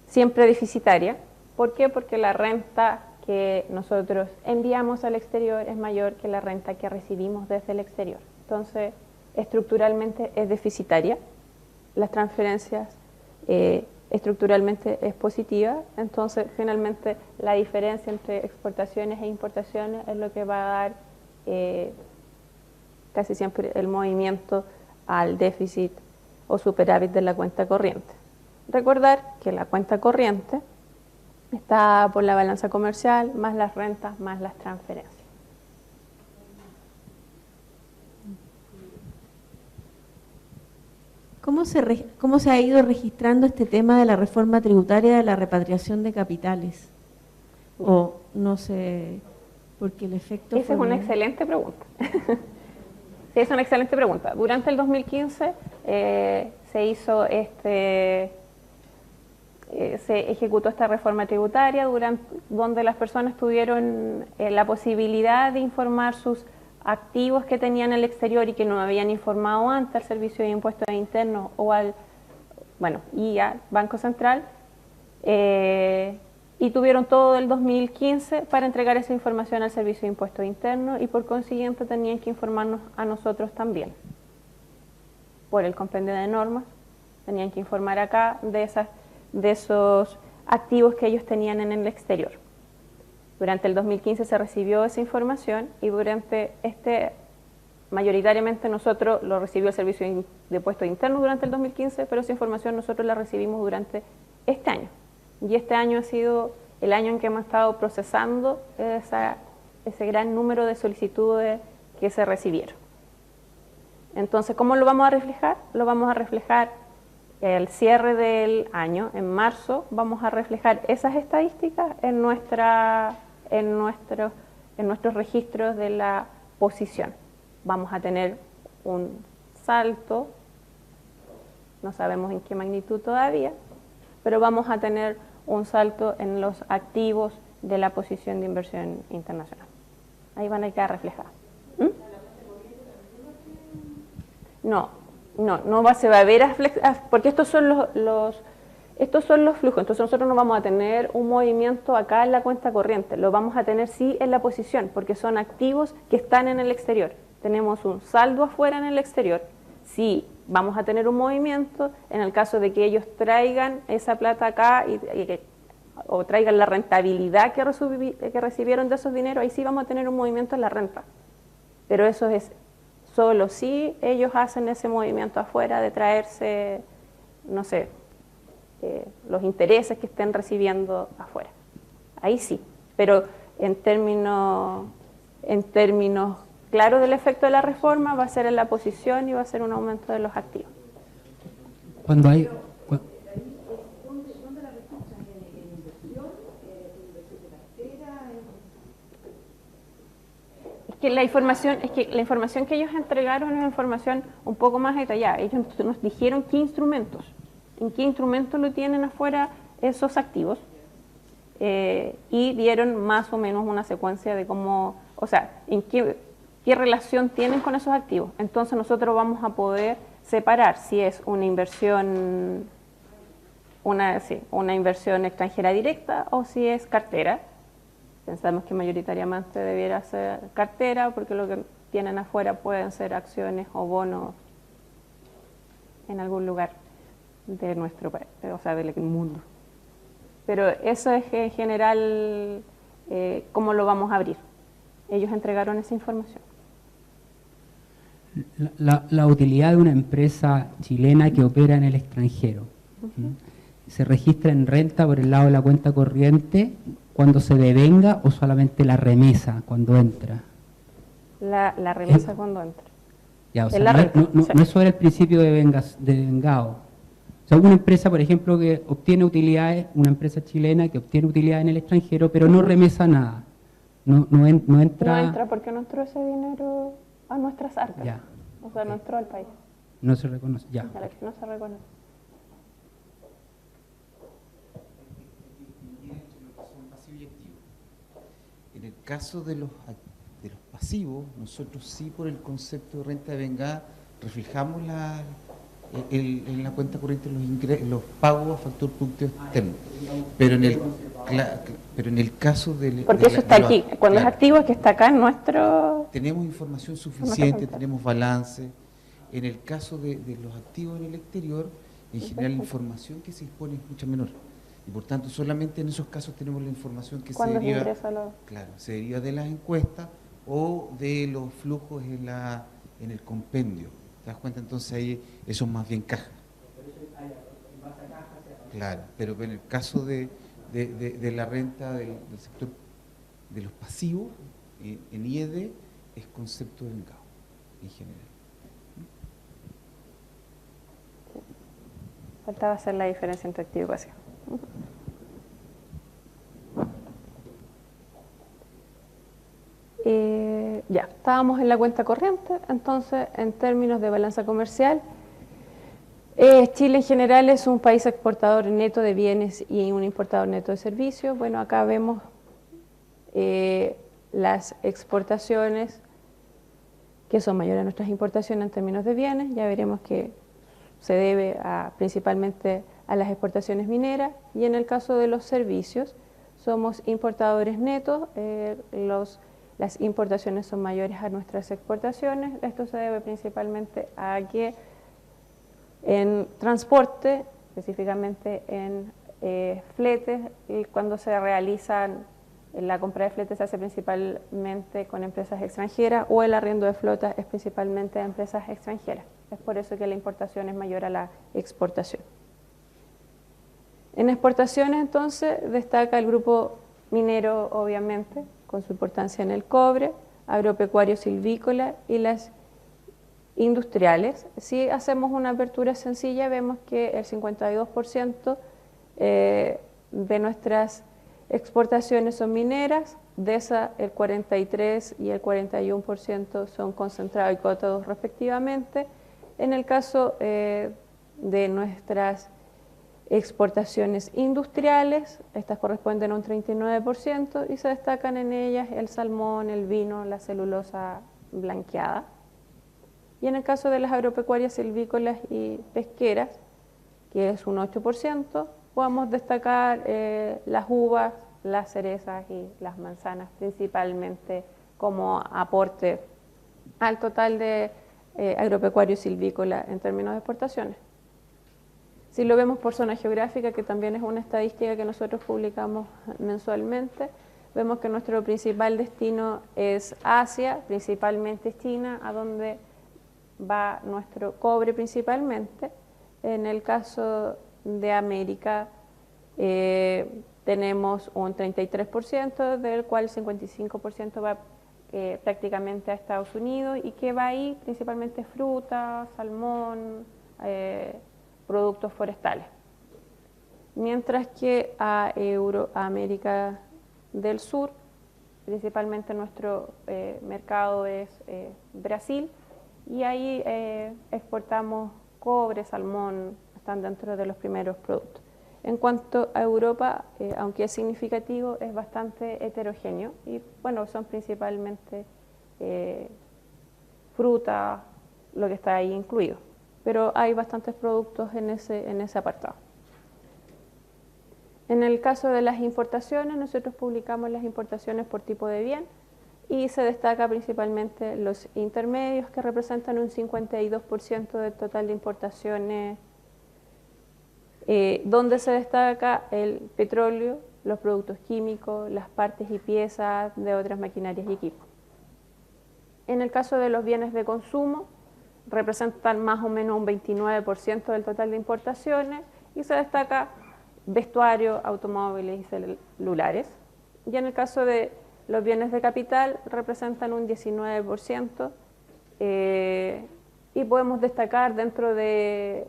siempre deficitaria. ¿Por qué? Porque la renta que nosotros enviamos al exterior es mayor que la renta que recibimos desde el exterior. Entonces, estructuralmente es deficitaria. Las transferencias estructuralmente es positiva. Entonces, finalmente, la diferencia entre exportaciones e importaciones es lo que va a dar casi siempre el movimiento al déficit o superávit de la cuenta corriente. Recordar que la cuenta corriente está por la balanza comercial, más las rentas, más las transferencias. ¿Cómo se ha ido registrando este tema de la reforma tributaria de la repatriación de capitales? O no sé, porque el efecto... Esa es una excelente pregunta. Sí, es una excelente pregunta. Durante el 2015 se hizo se ejecutó esta reforma tributaria donde las personas tuvieron la posibilidad de informar sus activos que tenían en el exterior y que no habían informado antes al Servicio de Impuestos Internos o al Banco Central, y tuvieron todo el 2015 para entregar esa información al Servicio de Impuestos Internos, y por consiguiente tenían que informarnos a nosotros también. Por el compendio de normas, tenían que informar acá de esos activos que ellos tenían en el exterior. Durante el 2015 se recibió esa información, y durante mayoritariamente nosotros lo recibió el Servicio de Impuestos Internos durante el 2015, pero esa información nosotros la recibimos durante este año. Y este año ha sido el año en que hemos estado procesando ese gran número de solicitudes que se recibieron. Entonces, ¿cómo lo vamos a reflejar? Lo vamos a reflejar el cierre del año, en marzo, vamos a reflejar esas estadísticas en nuestros registros de la posición. Vamos a tener un salto, no sabemos en qué magnitud todavía, pero vamos a tener un salto en los activos de la posición de inversión internacional. Ahí van a quedar reflejados. No se va a ver porque estos son los flujos, entonces nosotros no vamos a tener un movimiento acá en la cuenta corriente, lo vamos a tener sí en la posición, porque son activos que están en el exterior. Tenemos un saldo afuera en el exterior, sí vamos a tener un movimiento en el caso de que ellos traigan esa plata acá o traigan la rentabilidad que recibieron de esos dineros, ahí sí vamos a tener un movimiento en la renta. Pero eso es solo si ellos hacen ese movimiento afuera de traerse, no sé, los intereses que estén recibiendo afuera. Ahí sí, pero en términos claros del efecto de la reforma va a ser en la posición y va a ser un aumento de los activos. Cuando hay... ¿Dónde la refuerzan? ¿En inversión? ¿En inversión de cartera? Es que la información que ellos entregaron es información un poco más detallada. Ellos nos dijeron en qué instrumentos lo tienen afuera esos activos, y dieron más o menos una secuencia de cómo, o sea, en qué relación tienen con esos activos. Entonces nosotros vamos a poder separar si es una inversión extranjera directa o si es cartera. Pensamos que mayoritariamente debiera ser cartera, porque lo que tienen afuera pueden ser acciones o bonos en algún lugar de nuestro país, o sea, del mundo. Pero eso es en general cómo lo vamos a abrir. Ellos entregaron esa información. La utilidad de una empresa chilena que opera en el extranjero. ¿Se registra en renta por el lado de la cuenta corriente cuando se devenga o solamente la remesa cuando entra? La remesa cuando entra. Ya, o sea, no es sobre el principio de vengado. O sea, una empresa, por ejemplo, que obtiene utilidades, una empresa chilena que obtiene utilidades en el extranjero, pero no remesa nada. No entra... No entra porque no entró ese dinero a nuestras arcas. Ya. O sea, no entró al país. No se reconoce, ya. No se reconoce. En el caso de los pasivos, nosotros sí, por el concepto de renta de vengada, reflejamos en la cuenta corriente los pagos a factor productivo externo. Pero en el caso del... Porque eso está aquí. Cuando es activo es que está acá en nuestro... Tenemos información suficiente, tenemos balance. En el caso de los activos en el exterior, en general la información que se dispone es mucho menor. Y por tanto, solamente en esos casos tenemos la información que se deriva de las encuestas o de los flujos en el compendio. ¿Te das cuenta? Entonces ahí eso es más bien caja. Claro, pero en el caso de la renta del sector de los pasivos, en IED es concepto de vengado, en general. Faltaba hacer la diferencia entre activo y pasivo. Ya, estábamos en la cuenta corriente, entonces en términos de balanza comercial, Chile en general es un país exportador neto de bienes y un importador neto de servicios. Bueno, acá vemos las exportaciones que son mayores a nuestras importaciones en términos de bienes. Ya veremos que se debe principalmente a las exportaciones mineras, y en el caso de los servicios somos importadores netos. Las importaciones son mayores a nuestras exportaciones. Esto se debe principalmente a que en transporte, específicamente en fletes, y cuando se realizan la compra de fletes se hace principalmente con empresas extranjeras, o el arriendo de flotas es principalmente de empresas extranjeras. Es por eso que la importación es mayor a la exportación. En exportaciones, entonces, destaca el grupo minero, obviamente, con su importancia en el cobre, agropecuario, silvícola y las industriales. Si hacemos una apertura sencilla, vemos que el 52% de nuestras exportaciones son mineras, de esa el 43% y el 41% son concentrados y cotados respectivamente. En el caso de nuestras exportaciones industriales, estas corresponden a un 39% y se destacan en ellas el salmón, el vino, la celulosa blanqueada. Y en el caso de las agropecuarias, silvícolas y pesqueras, que es un 8%, podemos destacar las uvas, las cerezas y las manzanas principalmente como aporte al total de agropecuario y silvícola en términos de exportaciones. Si lo vemos por zona geográfica, que también es una estadística que nosotros publicamos mensualmente, vemos que nuestro principal destino es Asia, principalmente China, a donde va nuestro cobre principalmente. En el caso de América tenemos un 33%, del cual 55% va prácticamente a Estados Unidos, y que va ahí principalmente fruta, salmón, productos forestales. Mientras que a América del Sur, principalmente nuestro mercado es Brasil, y ahí exportamos cobre, salmón, están dentro de los primeros productos. En cuanto a Europa, aunque es significativo, es bastante heterogéneo y bueno, son principalmente fruta, lo que está ahí incluido, pero hay bastantes productos en ese apartado. En el caso de las importaciones, nosotros publicamos las importaciones por tipo de bien y se destaca principalmente los intermedios, que representan un 52% del total de importaciones, donde se destaca el petróleo, los productos químicos, las partes y piezas de otras maquinarias y equipos. En el caso de los bienes de consumo, representan más o menos un 29% del total de importaciones y se destaca vestuario, automóviles y celulares. Y en el caso de los bienes de capital, representan un 19%, y podemos destacar dentro de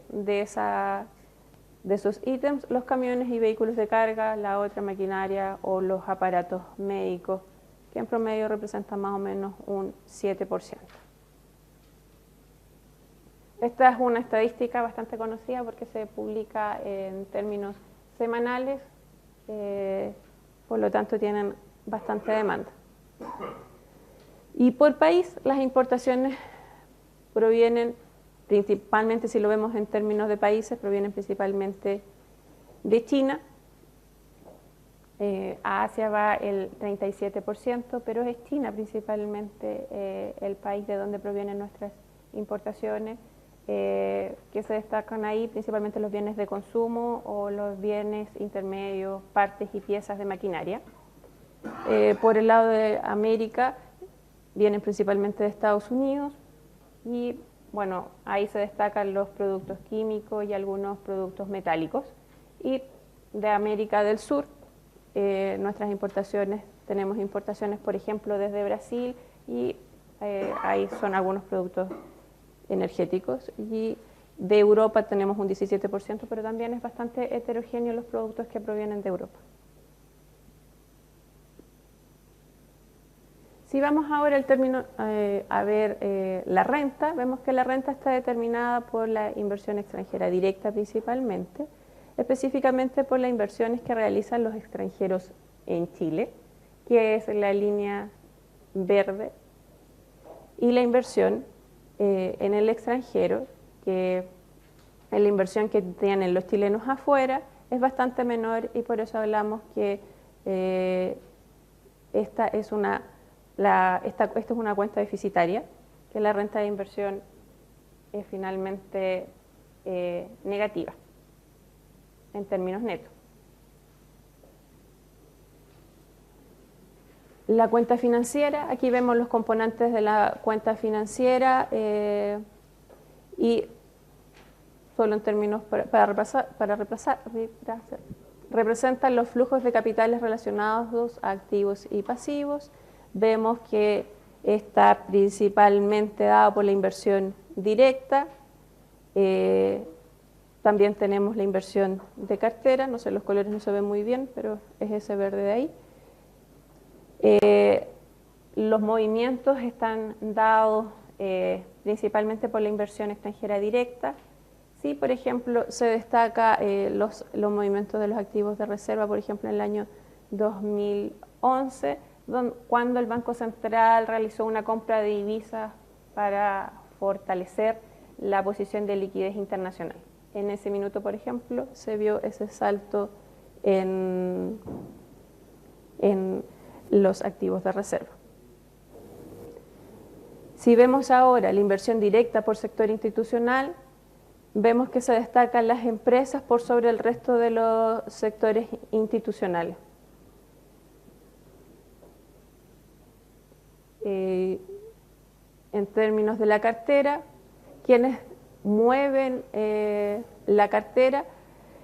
esos ítems los camiones y vehículos de carga, la otra maquinaria o los aparatos médicos, que en promedio representan más o menos un 7%. Esta es una estadística bastante conocida porque se publica en términos semanales, por lo tanto tienen bastante demanda. Y por país, las importaciones provienen principalmente, si lo vemos en términos de países, provienen principalmente de China. A Asia va el 37%, pero es China principalmente el país de donde provienen nuestras importaciones, que se destacan ahí principalmente los bienes de consumo o los bienes intermedios, partes y piezas de maquinaria. Por el lado de América vienen principalmente de Estados Unidos y bueno, ahí se destacan los productos químicos y algunos productos metálicos. Y de América del Sur, nuestras importaciones, tenemos importaciones por ejemplo desde Brasil y ahí son algunos productos energéticos, y de Europa tenemos un 17%, pero también es bastante heterogéneo los productos que provienen de Europa. Si vamos ahora al término a ver la renta, vemos que la renta está determinada por la inversión extranjera directa principalmente, específicamente por las inversiones que realizan los extranjeros en Chile, que es la línea verde, y la inversión en el extranjero, que es la inversión que tienen los chilenos afuera, es bastante menor, y por eso hablamos que esta es una cuenta deficitaria, que la renta de inversión es finalmente negativa en términos netos. La cuenta financiera, aquí vemos los componentes de la cuenta financiera y solo en términos representan los flujos de capitales relacionados a activos y pasivos. Vemos que está principalmente dado por la inversión directa. También tenemos la inversión de cartera, no sé, los colores no se ven muy bien, pero es ese verde de ahí. Los movimientos están dados principalmente por la inversión extranjera directa. Sí, por ejemplo, se destaca los movimientos de los activos de reserva, por ejemplo, en el año 2011, cuando el Banco Central realizó una compra de divisas para fortalecer la posición de liquidez internacional. En ese minuto, por ejemplo, se vio ese salto en los activos de reserva. Si vemos ahora la inversión directa por sector institucional, vemos que se destacan las empresas por sobre el resto de los sectores institucionales. En términos de la cartera, quienes mueven la cartera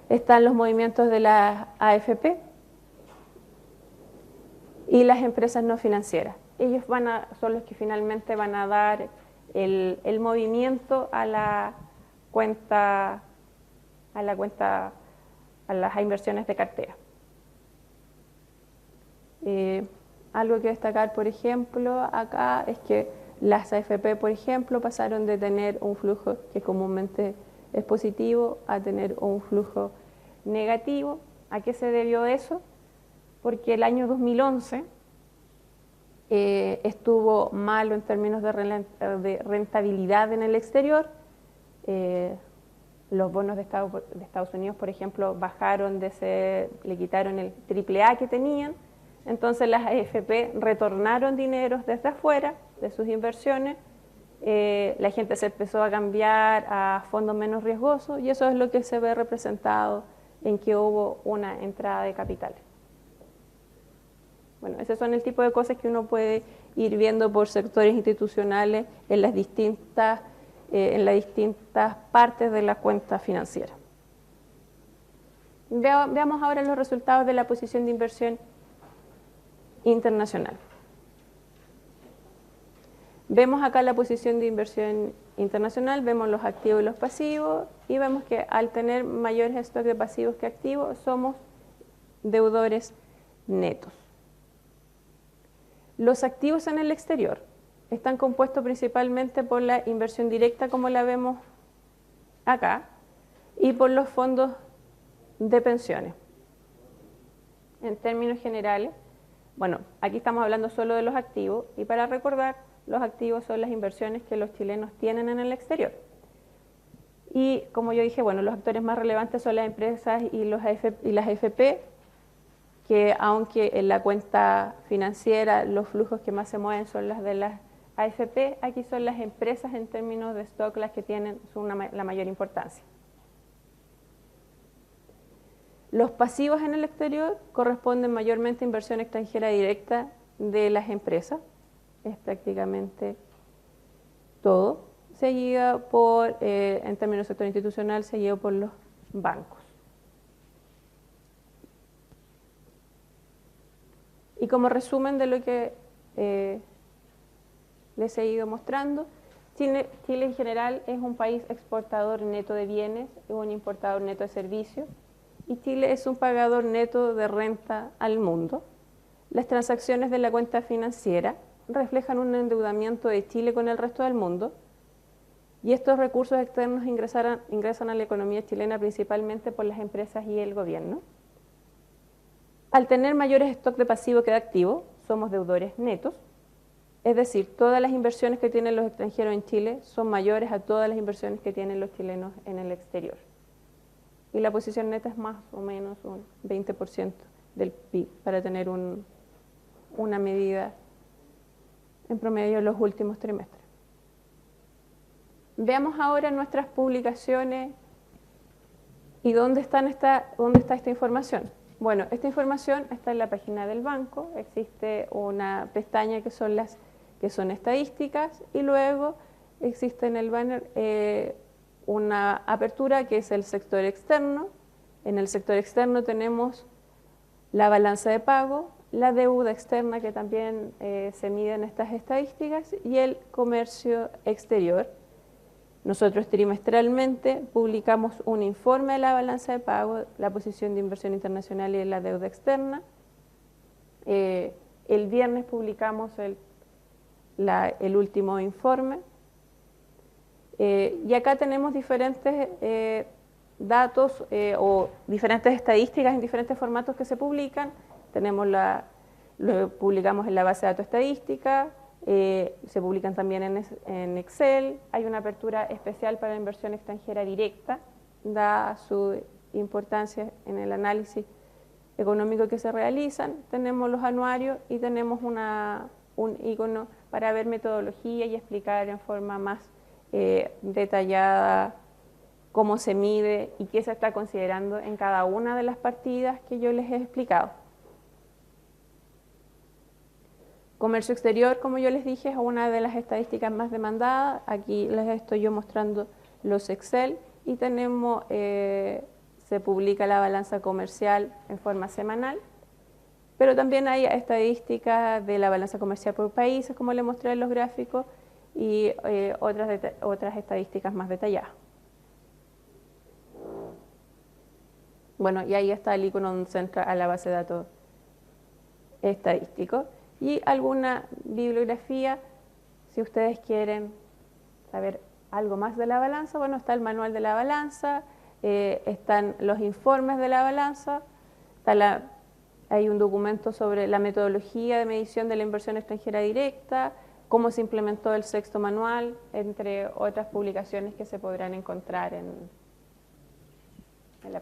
están los movimientos de la AFP y las empresas no financieras. Ellos son los que finalmente van a dar el movimiento a las inversiones de cartera. Algo que destacar, por ejemplo, acá es que las AFP, por ejemplo, pasaron de tener un flujo que comúnmente es positivo a tener un flujo negativo. ¿A qué se debió eso? Porque el año 2011 estuvo malo en términos de rentabilidad en el exterior. Los bonos de Estados Unidos, por ejemplo, bajaron le quitaron el AAA que tenían. Entonces las AFP retornaron dineros desde afuera de sus inversiones, la gente se empezó a cambiar a fondos menos riesgosos y eso es lo que se ve representado en que hubo una entrada de capitales. Bueno, esos son el tipo de cosas que uno puede ir viendo por sectores institucionales en las distintas partes de la cuenta financiera. Veamos ahora los resultados de la posición de inversión internacional. Vemos acá la posición de inversión internacional, vemos los activos y los pasivos y vemos que al tener mayores stocks de pasivos que activos somos deudores netos. Los activos en el exterior están compuestos principalmente por la inversión directa, como la vemos acá, y por los fondos de pensiones. En términos generales, bueno, aquí estamos hablando solo de los activos y para recordar, los activos son las inversiones que los chilenos tienen en el exterior. Y como yo dije, bueno, los actores más relevantes son las empresas y las AFP, que aunque en la cuenta financiera los flujos que más se mueven son las de las AFP, aquí son las empresas en términos de stock las que tienen la mayor importancia. Los pasivos en el exterior corresponden mayormente a inversión extranjera directa de las empresas, es prácticamente todo, seguida por, en términos del sector institucional, seguido por los bancos. Y como resumen de lo que les he ido mostrando, Chile en general es un país exportador neto de bienes, es un importador neto de servicios, y Chile es un pagador neto de renta al mundo. Las transacciones de la cuenta financiera reflejan un endeudamiento de Chile con el resto del mundo, y estos recursos externos ingresan a la economía chilena principalmente por las empresas y el gobierno. Al tener mayores stocks de pasivo que de activo, somos deudores netos, es decir, todas las inversiones que tienen los extranjeros en Chile son mayores a todas las inversiones que tienen los chilenos en el exterior. Y la posición neta es más o menos un 20% del PIB, para tener una medida en promedio en los últimos trimestres. Veamos ahora nuestras publicaciones y dónde está esta información. Bueno, esta información está en la página del banco, existe una pestaña que son estadísticas y luego existe en el banner una apertura que es el sector externo. En el sector externo tenemos la balanza de pago, la deuda externa que también se mide en estas estadísticas y el comercio exterior. Nosotros trimestralmente publicamos un informe de la balanza de pago, la posición de inversión internacional y la deuda externa. El viernes publicamos el último informe. Y acá tenemos diferentes datos o diferentes estadísticas en diferentes formatos que se publican. Lo publicamos en la base de datos estadística, se publican también en Excel. Hay una apertura especial para la inversión extranjera directa, dada su importancia en el análisis económico que se realizan. Tenemos los anuarios y tenemos un icono para ver metodología y explicar en forma más detallada cómo se mide y qué se está considerando en cada una de las partidas que yo les he explicado. Comercio exterior, como yo les dije, es una de las estadísticas más demandadas. Aquí les estoy yo mostrando los Excel y tenemos, se publica la balanza comercial en forma semanal, pero también hay estadísticas de la balanza comercial por países, como les mostré en los gráficos, y otras estadísticas más detalladas. Bueno, y ahí está el icono donde se entra a la base de datos estadístico. Y alguna bibliografía, si ustedes quieren saber algo más de la balanza, bueno, está el manual de la balanza, están los informes de la balanza, hay un documento sobre la metodología de medición de la inversión extranjera directa, cómo se implementó el sexto manual, entre otras publicaciones que se podrán encontrar en la